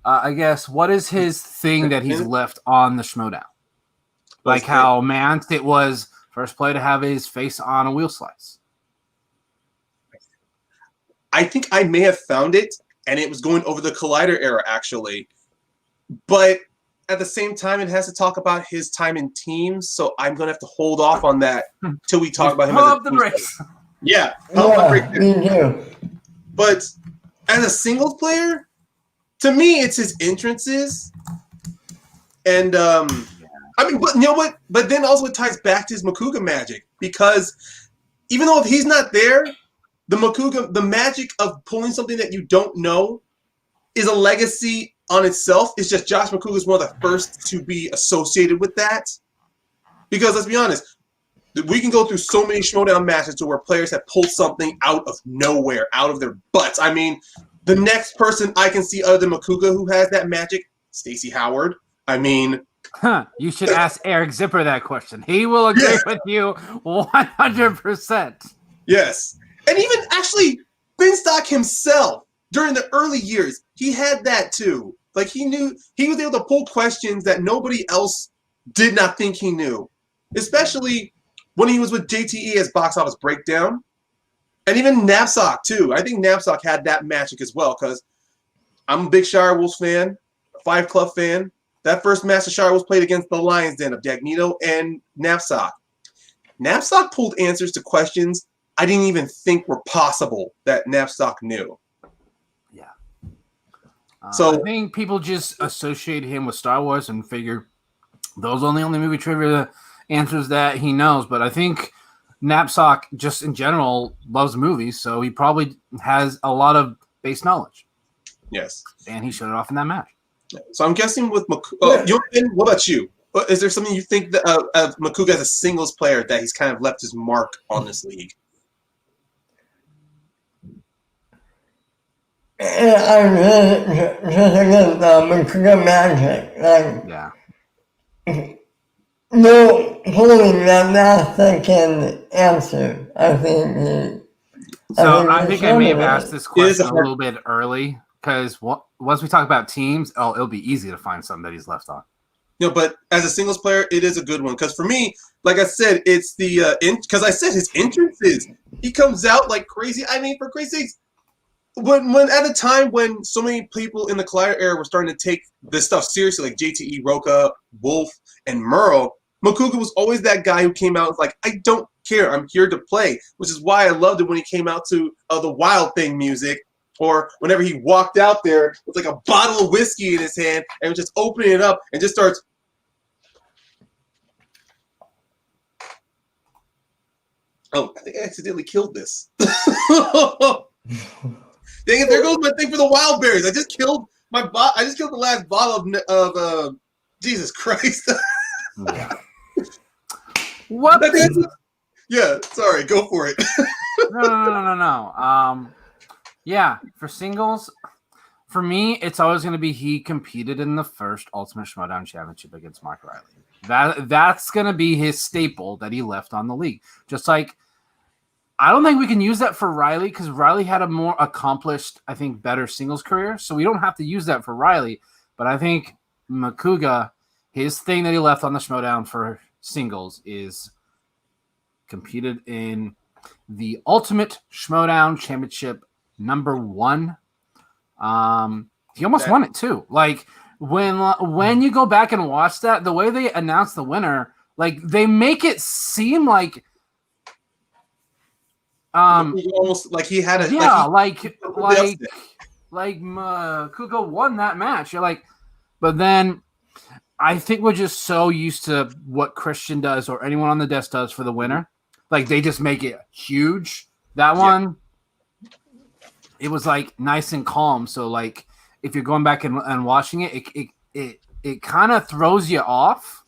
I guess what is his thing that he's left on the Schmoedown? Like how Mance, it was first player to have his face on a wheel slice. I think I may have found it, and it was going over the Collider era, actually. But at the same time, it has to talk about his time in teams, so I'm going to have to hold off on that until we talk about him as a brakes. Yeah. But as a singles player, to me, it's his entrances. And, but you know what? But then also it ties back to his Macuga magic, because even though if he's not there, the magic of pulling something that you don't know is a legacy on itself. It's just Josh Macuga is one of the first to be associated with that. Because let's be honest, we can go through so many Schmoedown matches to where players have pulled something out of nowhere, out of their butts. I mean, the next person I can see other than Macuga who has that magic, Stacey Howard. I mean, you should ask Eric Zipper that question. He will agree with you 100%. Yes. And even actually, Finstock himself, during the early years, he had that too. Like he was able to pull questions that nobody else did not think he knew. Especially when he was with JTE as Box Office Breakdown. And even Knapsack too. I think Knapsack had that magic as well, because I'm a big Shire Wolves fan, a Five Club fan. That first match the Shire Wolves played against the Lions Den of Dagnito and Knapsack. Knapsack pulled answers to questions I didn't even think were possible that Knapsack knew. Yeah. So I think people just associate him with Star Wars and figure those are the only movie trivia answers that he knows. But I think Knapsack, just in general, loves movies, so he probably has a lot of base knowledge. Yes. And he showed it off in that match. So I'm guessing with what about you? Is there something you think that Macuga as a singles player that he's kind of left his mark on this league? I'm just against Macuga magic. Yeah. No, pulling that master can answer. I think I may have asked this question a little bit early, because once we talk about teams, it'll be easy to find something that he's left on. You know, but as a singles player, it is a good one. Because for me, like I said, it's the because I said his entrances, he comes out like crazy. I mean, for crazy sakes, when at a time when so many people in the Collider era were starting to take this stuff seriously, like JTE, Roca, Wolf, and Merle, Macuga was always that guy who came out and was like, I don't care, I'm here to play, which is why I loved it when he came out to the Wild Thing music, or whenever he walked out there with like a bottle of whiskey in his hand and was just opening it up and just starts. Oh, I think I accidentally killed this. Dang it, there goes my thing for the wild berries. I just killed the last bottle of Jesus Christ. Yeah. What? Yeah, sorry, go for it. No. Yeah, for singles, for me, it's always going to be he competed in the first Ultimate Schmoedown Championship against Mark Riley. That's going to be his staple that he left on the league. Just like, I don't think we can use that for Riley because Riley had a more accomplished, I think, better singles career. So we don't have to use that for Riley. But I think Macuga, his thing that he left on the Schmoedown for singles is competed in the Ultimate Schmoedown Championship #1. He almost won it too. Like when you go back and watch that, the way they announce the winner, like they make it seem like almost like he had a like Kuko won that match. You're like, but then I think we're just so used to what Christian does or anyone on the desk does for the winner. Like they just make it huge. That one, it was like nice and calm. So like if you're going back and watching it kind of throws you off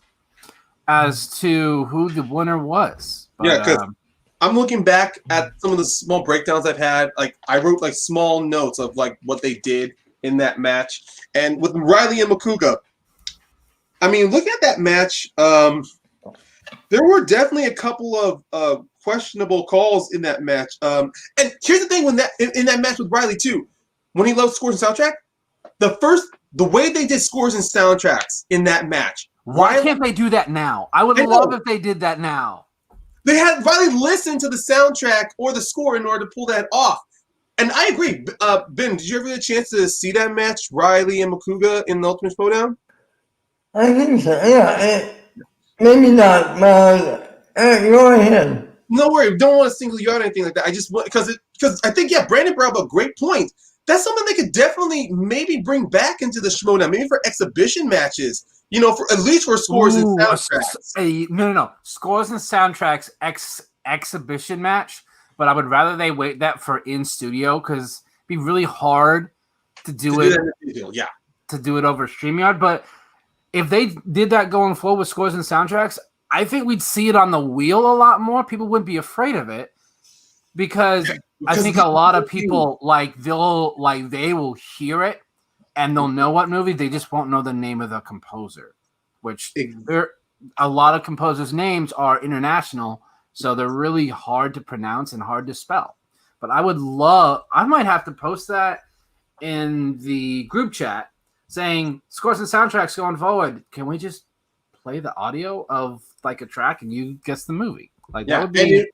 as to who the winner was. But, yeah, because I'm looking back at some of the small breakdowns I've had. Like I wrote like small notes of like what they did in that match, and with Riley and Macuga. I mean, looking at that match, there were definitely a couple of questionable calls in that match. And here's the thing: when that in that match with Riley too, when he loved scores and soundtrack, the way they did scores and soundtracks in that match. Why can't they do that now? I would love if they did that now. They had Riley listen to the soundtrack or the score in order to pull that off. And I agree. Ben, did you ever get a chance to see that match, Riley and Macuga in the Ultimate Schmoedown? I think so. Yeah, maybe not. Go ahead. No worry. Don't want to single you out or anything like that. I just want because I think Brandon brought up a great point. That's something they could definitely maybe bring back into the Schmoedown, maybe for exhibition matches. You know, for at least for scores and soundtracks. No. Scores and soundtracks exhibition match, but I would rather they wait that for in studio because it'd be really hard to do it. To do it over StreamYard. But if they did that going forward with scores and soundtracks, I think we'd see it on the wheel a lot more. People wouldn't be afraid of it because I think a lot of people they will hear it. And they'll know what movie, they just won't know the name of the composer, which a lot of composers' names are international, so they're really hard to pronounce and hard to spell. But I might have to post that in the group chat saying, scores and soundtracks going forward, can we just play the audio of like a track and you guess the movie? Like that would be...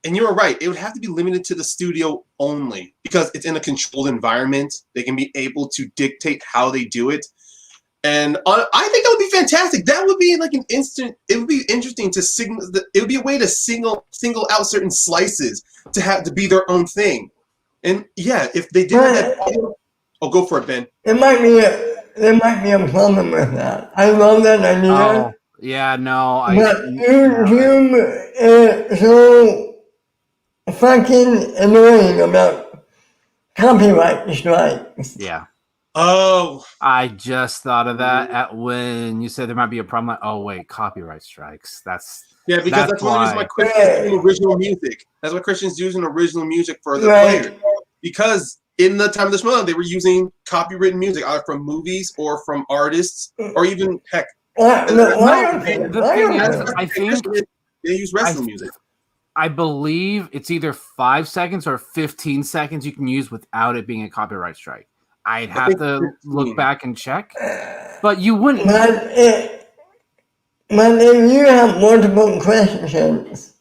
And you were right. It would have to be limited to the studio only because it's in a controlled environment. They can be able to dictate how they do it. And I think that would be fantastic. That would be like an instant. It would be interesting to signal. It would be a way to single out certain slices to have to be their own thing. And yeah, if they did that, go for it, Ben. There might be a problem with that. I love that idea. Oh, yeah, no. But YouTube is so fucking annoying about copyright strikes. Yeah. Oh. I just thought of that at when you said there might be a problem. Like, oh wait, copyright strikes. That's because that's one reason why Christians do original music. That's why Christians using original music for the players. Because in the time of the Schmoedown, they were using copywritten music either from movies or from artists or even heck. I think they use wrestling music. I believe it's either 5 seconds or 15 seconds you can use without it being a copyright strike. I'd have to look back and check, but you wouldn't. But if you have multiple questions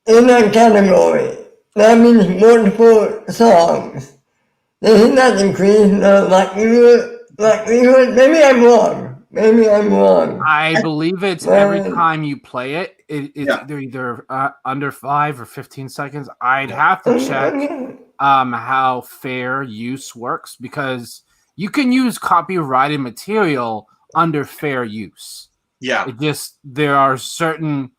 in a category, that means multiple songs. Doesn't that increase the likelihood? Maybe I'm wrong. I believe it's every time you play it. It's either under 5 or 15 seconds. I'd have to check how fair use works because you can use copyrighted material under fair use. Yeah. There are certain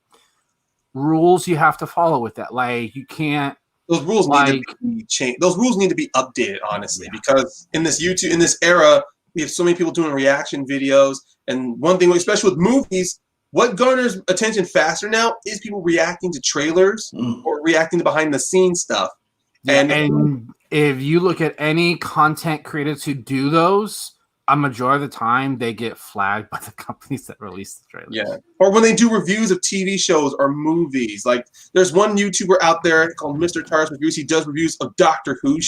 rules you have to follow with that. Like you can't. Those rules need to be changed. Those rules need to be updated, honestly, because in this era, we have so many people doing reaction videos. And one thing, especially with movies, what garners attention faster now is people reacting to trailers or reacting to behind the scenes stuff. Yeah, and if you look at any content creators who do those, a majority of the time they get flagged by the companies that release the trailers. Yeah, or when they do reviews of TV shows or movies. Like there's one YouTuber out there called Mr. Tars Reviews. He does reviews of Doctor Who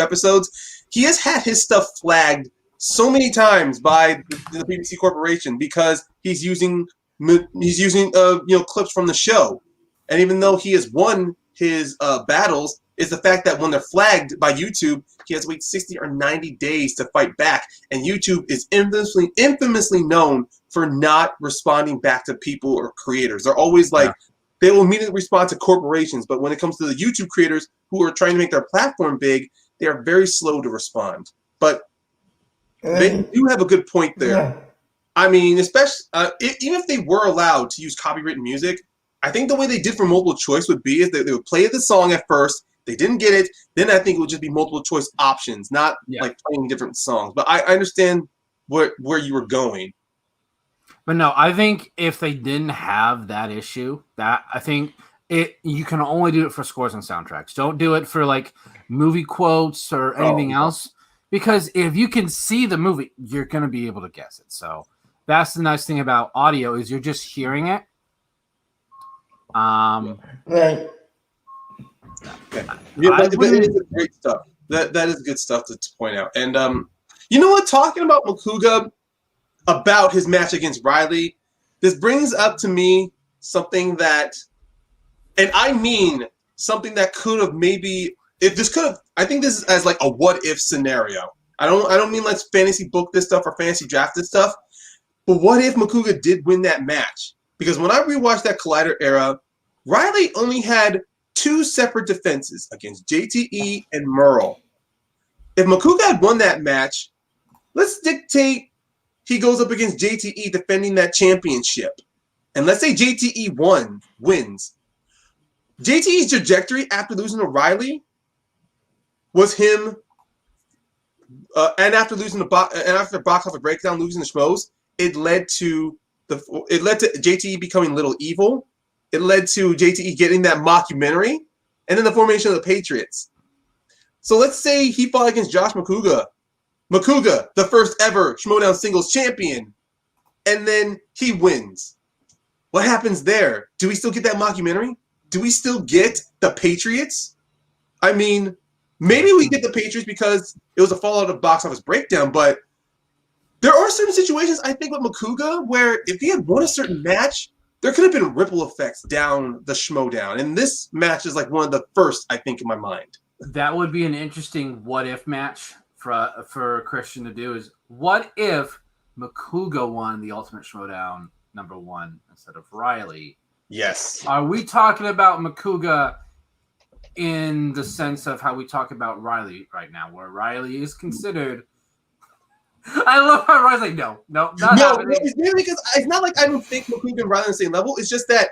episodes. He has had his stuff flagged so many times by the BBC Corporation because he's using clips from the show, and even though he has won his battles, is the fact that when they're flagged by YouTube, he has to wait 60 or 90 days to fight back. And YouTube is infamously known for not responding back to people or creators. They're always like, they will immediately respond to corporations. But when it comes to the YouTube creators who are trying to make their platform big, they are very slow to respond. But they do have a good point there. Yeah. I mean, especially even if they were allowed to use copywritten music, I think the way they did for multiple choice would be is that they would play the song at first. They didn't get it. Then I think it would just be multiple choice options, not like playing different songs. But I understand where you were going. But no, I think if they didn't have that issue, that I think you can only do it for scores and soundtracks. Don't do it for like movie quotes or anything else, because if you can see the movie, you're going to be able to guess it. So that's the nice thing about audio is you're just hearing it. Right. Yeah, but it is great stuff. That is good stuff to point out. And you know what? Talking about Macuga, about his match against Riley, this brings up to me something that, and I mean something that could have maybe, if this could have, I think this is as like a what if scenario. I don't mean let's fantasy book this stuff or fantasy draft this stuff, but what if Macuga did win that match? Because when I rewatched that Collider era, Riley only had 2 separate defenses against JTE and Merle. If Macuga had won that match, let's dictate he goes up against JTE defending that championship. And let's say JTE wins. JTE's trajectory after losing to Riley was him, and after after box office breakdown, losing to Schmoes, it led to JTE becoming Little Evil. It led to JTE getting that mockumentary, and then the formation of the Patriots. So let's say he fought against Josh Macuga. Macuga, the first ever Schmoedown singles champion, and then he wins. What happens there? Do we still get that mockumentary? Do we still get the Patriots? I mean, maybe we get the Patriots because it was a fallout of box office breakdown, but there are certain situations, I think, with Macuga where if he had won a certain match, there could have been ripple effects down the Schmoedown. And this match is like one of the first, I think, in my mind. That would be an interesting what-if match for Christian to do is, what if Macuga won the Ultimate Schmoedown #1 instead of Riley? Yes. Are we talking about Macuga in the sense of how we talk about Riley right now, where Riley is considered... I love how Riley's like, no, not happening. It's really because it's not like I don't think Macuga and Riley on the same level. It's just that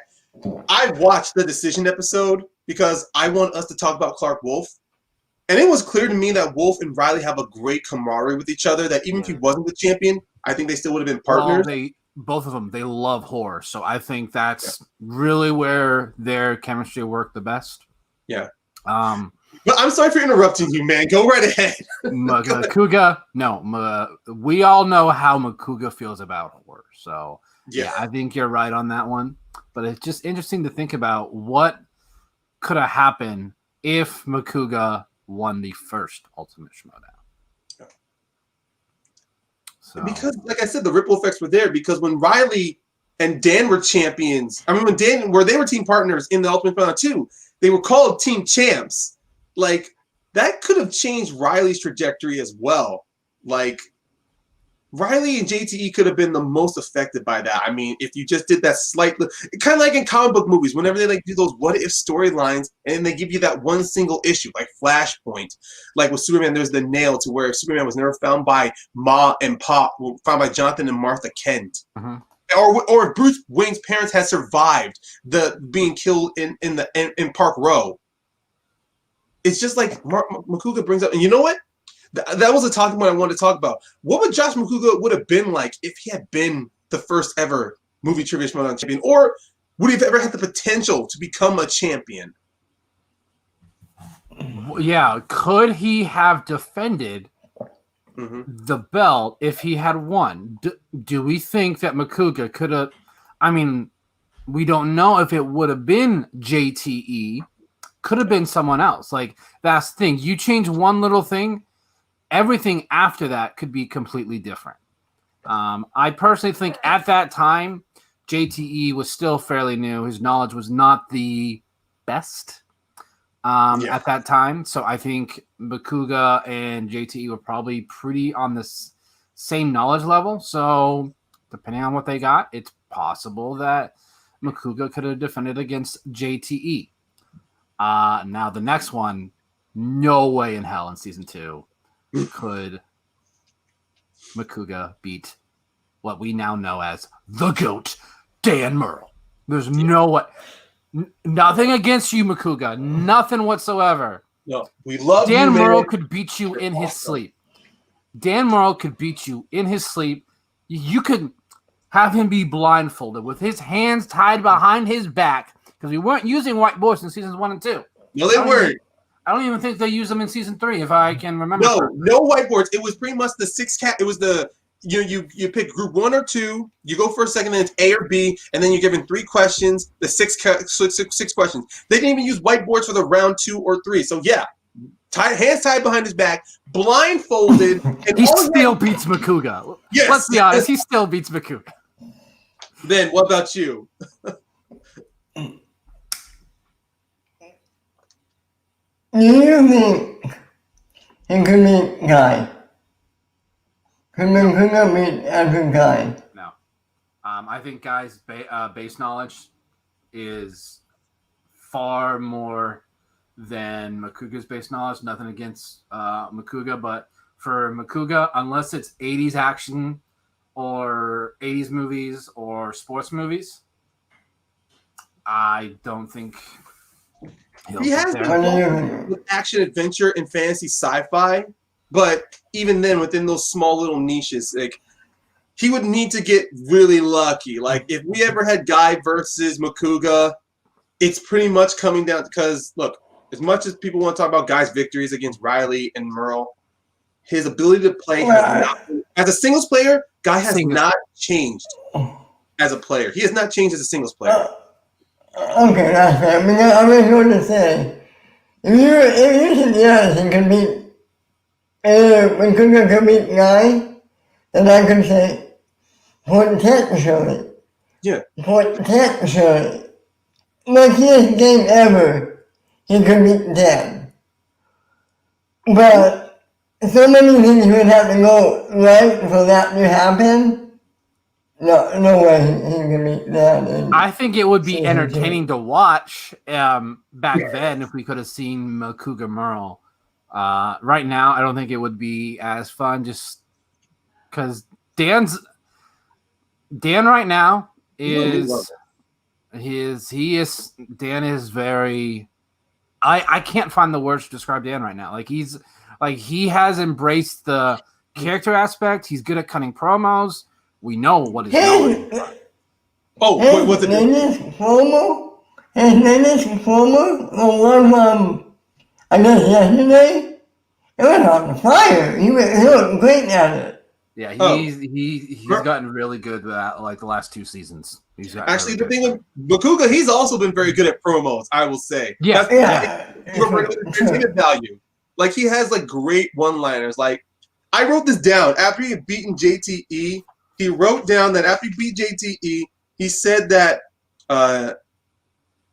I watched the Decision episode because I want us to talk about Clark Wolf. And it was clear to me that Wolf and Riley have a great camaraderie with each other, that even if he wasn't the champion, I think they still would have been partners. Well, both of them, they love horror. So I think that's really where their chemistry worked the best. Yeah. But I'm sorry for interrupting you, man. Go right ahead. Macuga, we all know how Macuga feels about horror. So yeah, I think you're right on that one. But it's just interesting to think about what could have happened if Macuga won the first Ultimate Schmoedown. Yeah. So. Because, like I said, the ripple effects were there. Because when Riley and Dan were champions, I mean, when they were team partners in the Ultimate Schmoedown 2, they were called team champs. Like, that could have changed Riley's trajectory as well. Like, Riley and JTE could have been the most affected by that. I mean, if you just did that kind of like in comic book movies, whenever they like do those what if storylines, and then they give you that one single issue, like Flashpoint, like with Superman, there's the nail to where Superman was never found by Ma and Pop, found by Jonathan and Martha Kent. Uh-huh. Or if Bruce Wayne's parents had survived the being killed in Park Row. It's just like Macuga brings up, and you know what? That was a talking point I wanted to talk about. What would Josh Macuga would have been like if he had been the first ever movie trivia Schmoedown champion, or would he have ever had the potential to become a champion? Yeah, could he have defended the belt if he had won? Do we think that Macuga could have? I mean, we don't know if it would have been JTE. Could have been someone else. Like, that's the thing. You change one little thing, everything after that could be completely different. I personally think at that time, JTE was still fairly new. His knowledge was not the best at that time. So I think Macuga and JTE were probably pretty on the same knowledge level. So depending on what they got, it's possible that Macuga could have defended against JTE. Now the next one, no way in hell in season 2 could Macuga beat what we now know as the GOAT, Dan Murrell. There's no way. Nothing against you, Macuga. Nothing whatsoever. No, we love Dan you, Murrow man. could beat you in his sleep. Dan Murrow could beat you in his sleep. You could have him be blindfolded with his hands tied behind his back because we weren't using whiteboards in seasons 1 and 2. No, they weren't. I don't even think they used them in season 3, if I can remember. No whiteboards. It was pretty much the 6 cat. It was the you pick group 1 or 2. You go for a second, and it's A or B, and then you're given 3 questions. The six questions. They didn't even use whiteboards for the round 2 or 3. So yeah, hands tied behind his back, blindfolded, and he still beats Macuga. Yes, let's be honest. He still beats Macuga. Then what about you? Do you think he could beat Guy? Could Macuga beat every Guy? No. I think Guy's base knowledge is far more than Macuga's base knowledge. Nothing against Macuga, but for Macuga, unless it's 80s action or 80s movies or sports movies, I don't think he has been with action, adventure, and fantasy sci-fi, but even then, within those small little niches, like he would need to get really lucky. Like if we ever had Guy versus Macuga, it's pretty much coming down because look, as much as people want to talk about Guy's victories against Riley and Merle, his ability to play has not, as a singles player, Guy has not changed as a player. He has not changed as a singles player. Okay, that's fair. Because I was going to say, if you suggest he can beat, Macuga can beat Guy, then I could say, potentially. Yeah. Potentially. Luckiest game ever, he could beat Dan. But so many things would have to go right for that to happen. No way he can beat Dan. I think it would be entertaining to watch back then if we could have seen Macuga Merle. Right now, I don't think it would be as fun just because Dan right now Dan is very I can't find the words to describe Dan right now. He has embraced the character aspect. He's good at cutting promos. We know what his knowledge is. Oh, what's it? His latest promo, the one I guess yesterday, it was on fire. He looked great at it. Yeah, he's gotten really good with that, like the last 2 seasons. Actually, the thing with Macuga, he's also been very good at promos, I will say. Yeah. Entertainment value. Like, he has, like, great one-liners. Like, I wrote this down. After he had beaten JTE, he wrote down that after he beat JTE, he said that, oh,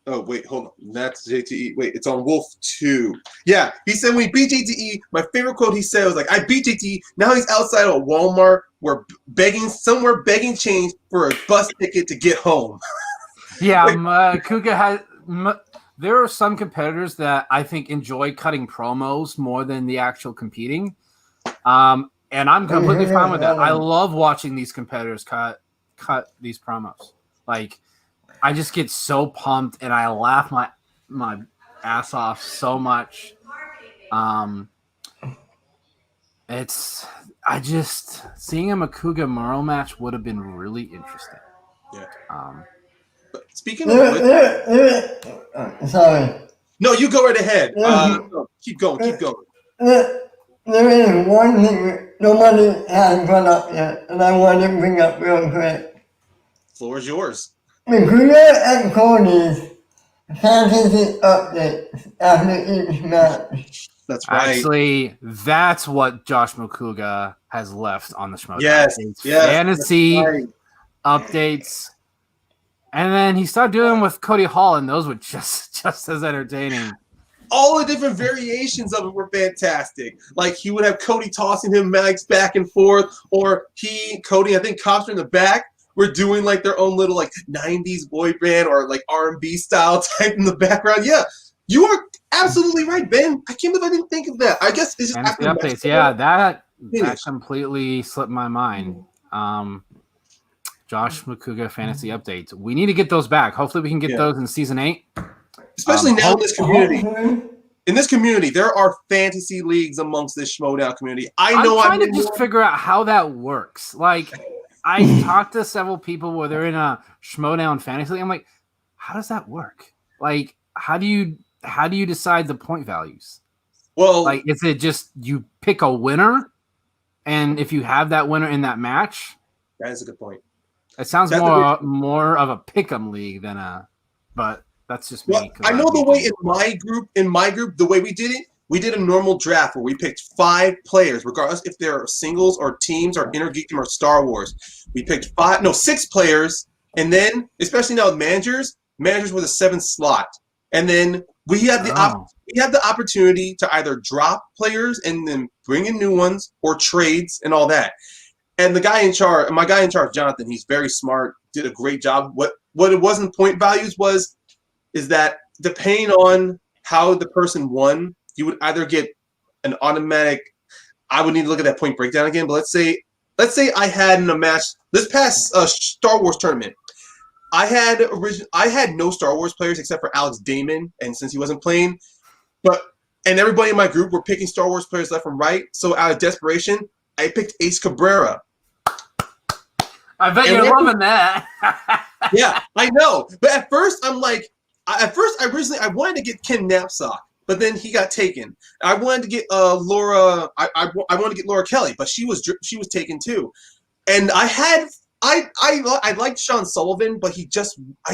wait, hold on. That's JTE. Wait, it's on Wolf 2. Yeah, he said when he beat JTE, my favorite quote he said was like, I beat JTE. Now he's outside of a Walmart somewhere begging change for a bus ticket to get home. Yeah, Macuga has... There are some competitors that I think enjoy cutting promos more than the actual competing. And I'm completely fine with that. I love watching these competitors cut these promos. Like, I just get so pumped and I laugh my ass off so much. Seeing a Macuga Merle match would have been really interesting. Yeah. Um, But speaking of which, Sorry. no, you go right ahead. There, No, keep going. Keep going. there is one thing that nobody has brought up yet, and I want to bring up real quick. Floor is yours. Macuga and Cody's fantasy updates after each match. That's right. Actually, that's what Josh Macuga has left on the Schmoedown. Yes. It's Yes. fantasy Right. updates. And then he started doing with Cody Hall, and those were just as entertaining. All the different variations of it were fantastic. Like he would have Cody tossing him mics back and forth, or Cody, I think Coster in the back were doing like their own little like 90s boy band or like R&B style type in the background. Yeah, you are absolutely right, Ben. I can't believe I didn't think of that. I guess it's just Fantasy after updates. Yeah, that Finish. completely slipped my mind. Josh Macuga fantasy updates. We need to get those back. Hopefully, we can get those in season 8. Especially now in this community. Hopefully. In this community, there are fantasy leagues amongst this Schmoedown community. I'm trying to just figure out how that works. Like, I talked to several people where they're in a Schmoedown fantasy league. I'm like, how does that work? Like, how do you decide the point values? Well, like, is it just you pick a winner, and if you have that winner in that match? That is a good point. Uh, It sounds more of a pick'em league than but that's just me. Well, I know the way in my group, the way we did a normal draft where we picked 5 players, regardless if they're singles or teams or Intergeekdom or Star Wars. We picked 6 players, and then, especially now with managers with a 7th slot. And then we have the opportunity to either drop players and then bring in new ones or trades and all that. And my guy in charge, Jonathan, he's very smart, did a great job. What it wasn't point values is that depending on how the person won, you would either get an automatic. I would need to look at that point breakdown again. But let's say I had in a match this past Star Wars tournament. I had no Star Wars players except for Alex Damon, and since he wasn't playing, and everybody in my group were picking Star Wars players left and right. So out of desperation, I picked Ace Cabrera. I bet you're loving that. Yeah, I know. But at first, I'm like, I wanted to get Ken Knapsack, but then he got taken. I wanted to get Laura. I wanted to get Laura Kelly, but she was taken too. And I liked Sean Sullivan, but I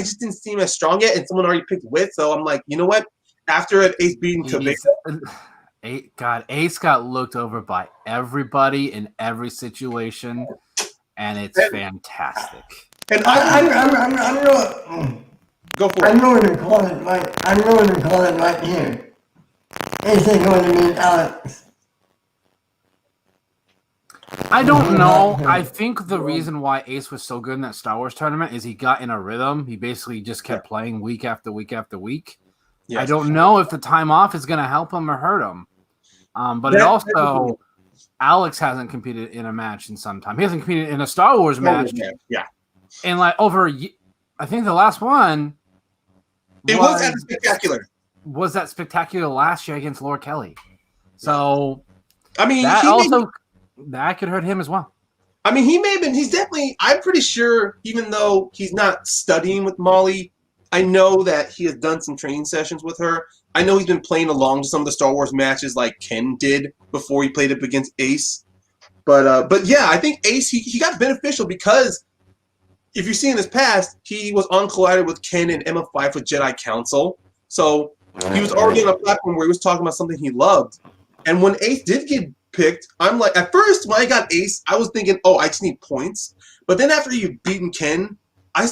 just didn't seem as strong yet. And someone already picked Witt, so I'm like, you know what? After Ace beating Kavika. Ace got looked over by everybody in every situation, and it's fantastic. And I'm going. Go for it. I'm going to call it right here. Is it going to be Alex? I don't know. I think the reason why Ace was so good in that Star Wars tournament is he got in a rhythm. He basically just kept playing week after week after week. Yes. I don't know if the time off is going to help him or hurt him. But it also, Alex hasn't competed in a match in some time. He hasn't competed in a Star Wars match. Yeah. And like I think the last one. It was at the Spectacular. Was that Spectacular last year against Laura Kelly? So, I mean, that could hurt him as well. I mean, he may have been. He's definitely. I'm pretty sure, even though he's not studying with Molly, I know that he has done some training sessions with her. I know he's been playing along to some of the Star Wars matches like Ken did before he played up against Ace. But yeah, I think Ace he got beneficial because if you see in his past, he was on Collider with Ken and Emma Fife with Jedi Council. So he was already on a platform where he was talking about something he loved. And when Ace did get picked, I'm like, at first when I got Ace, I was thinking, oh, I just need points. But then after you've beaten Ken, I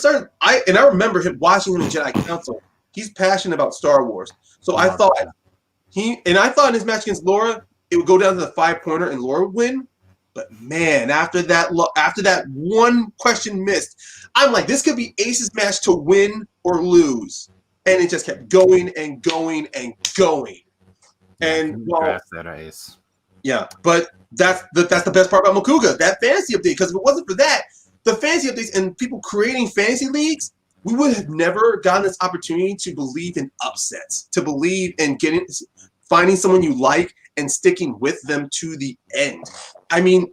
remember him watching him in Jedi Council. He's passionate about Star Wars. So I thought in his match against Laura, it would go down to the 5-pointer and Laura would win. But man, after that one question missed, I'm like, this could be Ace's match to win or lose. And it just kept going and going and going. And Ace. Yeah, but that's the best part about Macuga, that fantasy update. Because if it wasn't for that, the fantasy updates and people creating fantasy leagues, we would have never gotten this opportunity to believe in upsets, to believe in finding someone you like and sticking with them to the end. I mean,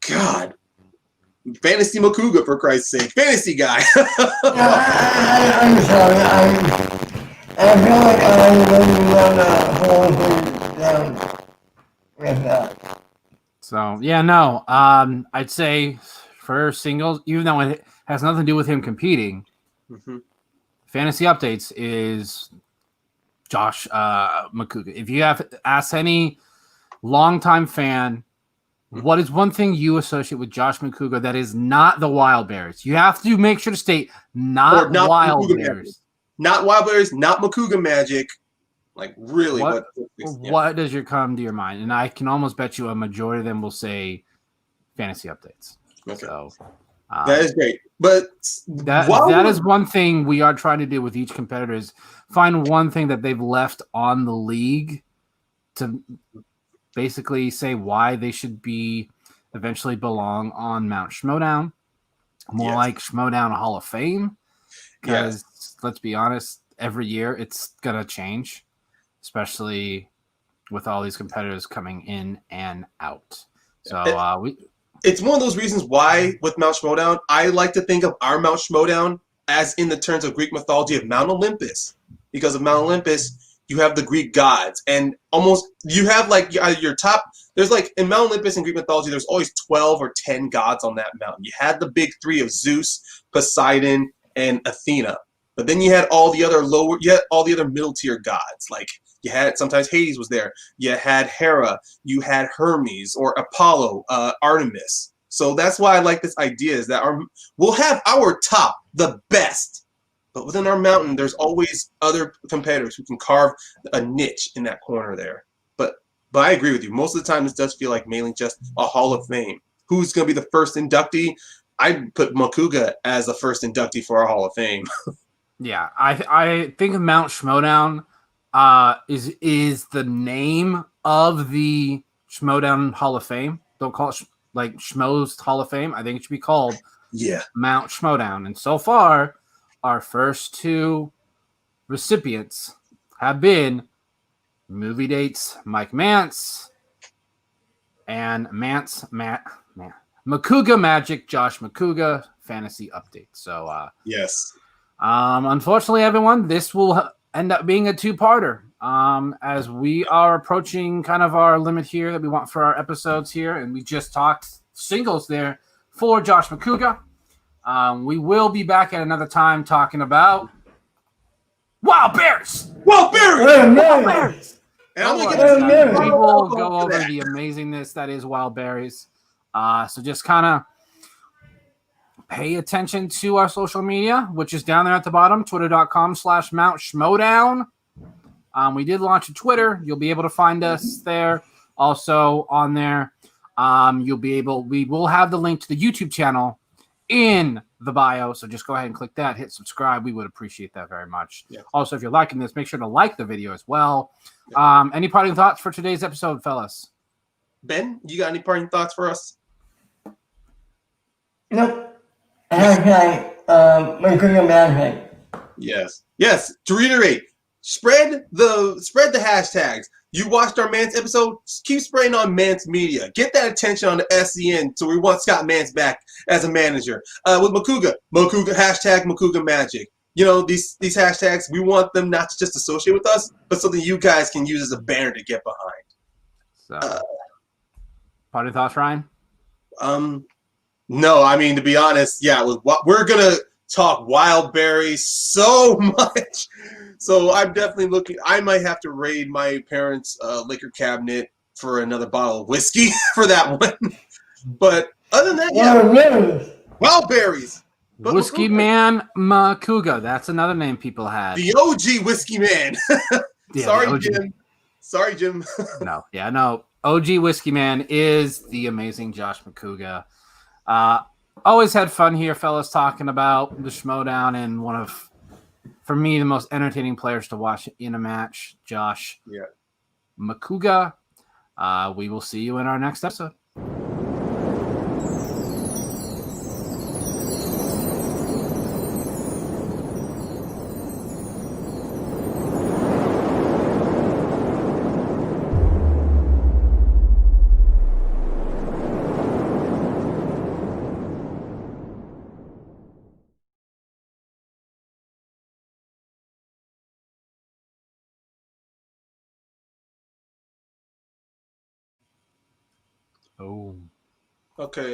God, Fantasy Macuga, for Christ's sake. Fantasy guy. I'm sorry. I feel like I really want to hold him down with that. So yeah, no. I'd say for singles, even though it has nothing to do with him competing, fantasy updates is Josh Macuga. If you have asked any longtime fan, what is one thing you associate with Josh Macuga that is not the Wild Berries? You have to make sure to state not Wild Berries. Not Wild Berries, not Macuga magic. Like, really, what does come to your mind? And I can almost bet you a majority of them will say fantasy updates. Okay. So that is great. But that is one thing we are trying to do with each competitor is find one thing that they've left on the league to basically say why they should be eventually belong on Mount Schmoedown. More like Schmoedown Hall of Fame. Because let's be honest, every year it's going to change, especially with all these competitors coming in and out. So it's one of those reasons why with Mount Schmoedown, I like to think of our Mount Schmoedown as in the terms of Greek mythology of Mount Olympus. Because of Mount Olympus, you have the Greek gods. And almost you have like your top, there's like in Mount Olympus in Greek mythology, there's always 12 or 10 gods on that mountain. You had the big three of Zeus, Poseidon, and Athena. But then you had all the other middle tier gods. Like you had sometimes Hades was there. You had Hera. You had Hermes or Apollo, Artemis. So that's why I like this idea is that we'll have our top, the best. But within our mountain, there's always other competitors who can carve a niche in that corner there. But I agree with you. Most of the time, this does feel like mainly just a Hall of Fame. Who's going to be the first inductee? I'd put Macuga as the first inductee for our Hall of Fame. Yeah, I think Mount Schmoedown is the name of the Schmoedown Hall of Fame. Don't call it like Schmo's Hall of Fame. I think it should be called Mount Schmoedown. And so far, our first two recipients have been Movie Dates Mike Mance and Macuga Magic, Josh Macuga, fantasy update. So, unfortunately, everyone, this will end up being a two-parter as we are approaching kind of our limit here that we want for our episodes here. And we just talked singles there for Josh Macuga. We will be back at another time talking about Wild Bears. Wild Bears! Wild Bears! And we will go over the amazingness that is Wild Berries. So just kind of pay attention to our social media, which is down there at the bottom, twitter.com/Mount Schmoedown. We did launch a Twitter. You'll be able to find us there. Also on there, we will have the link to the YouTube channel in the bio. So just go ahead and click that, hit subscribe. We would appreciate that very much. Yeah. Also, if you're liking this, make sure to like the video as well. Yeah. Any parting thoughts for today's episode, fellas? Ben, you got any parting thoughts for us? Nope. Macuga magic. Yes. To reiterate, spread the hashtags. You watched our Mance episode, keep spraying on Mance Media. Get that attention on the SCN so we want Scott Mance back as a manager. With Macuga, hashtag Macuga Magic. You know, these hashtags, we want them not to just associate with us, but something you guys can use as a banner to get behind. So, parting thoughts, Ryan? No, I mean, to be honest, we're going to talk Wild Berries so much. So I'm definitely I might have to raid my parents' liquor cabinet for another bottle of whiskey for that one. But other than that, Wild Berries. But Whiskey Man Macuga. That's another name people had. The OG Whiskey Man. Sorry, Jim. No. OG Whiskey Man is the amazing Josh Macuga. Always had fun here, fellas, talking about the Schmoedown and one of, for me, the most entertaining players to watch in a match, Josh Macuga. We will see you in our next episode. Oh. Okay,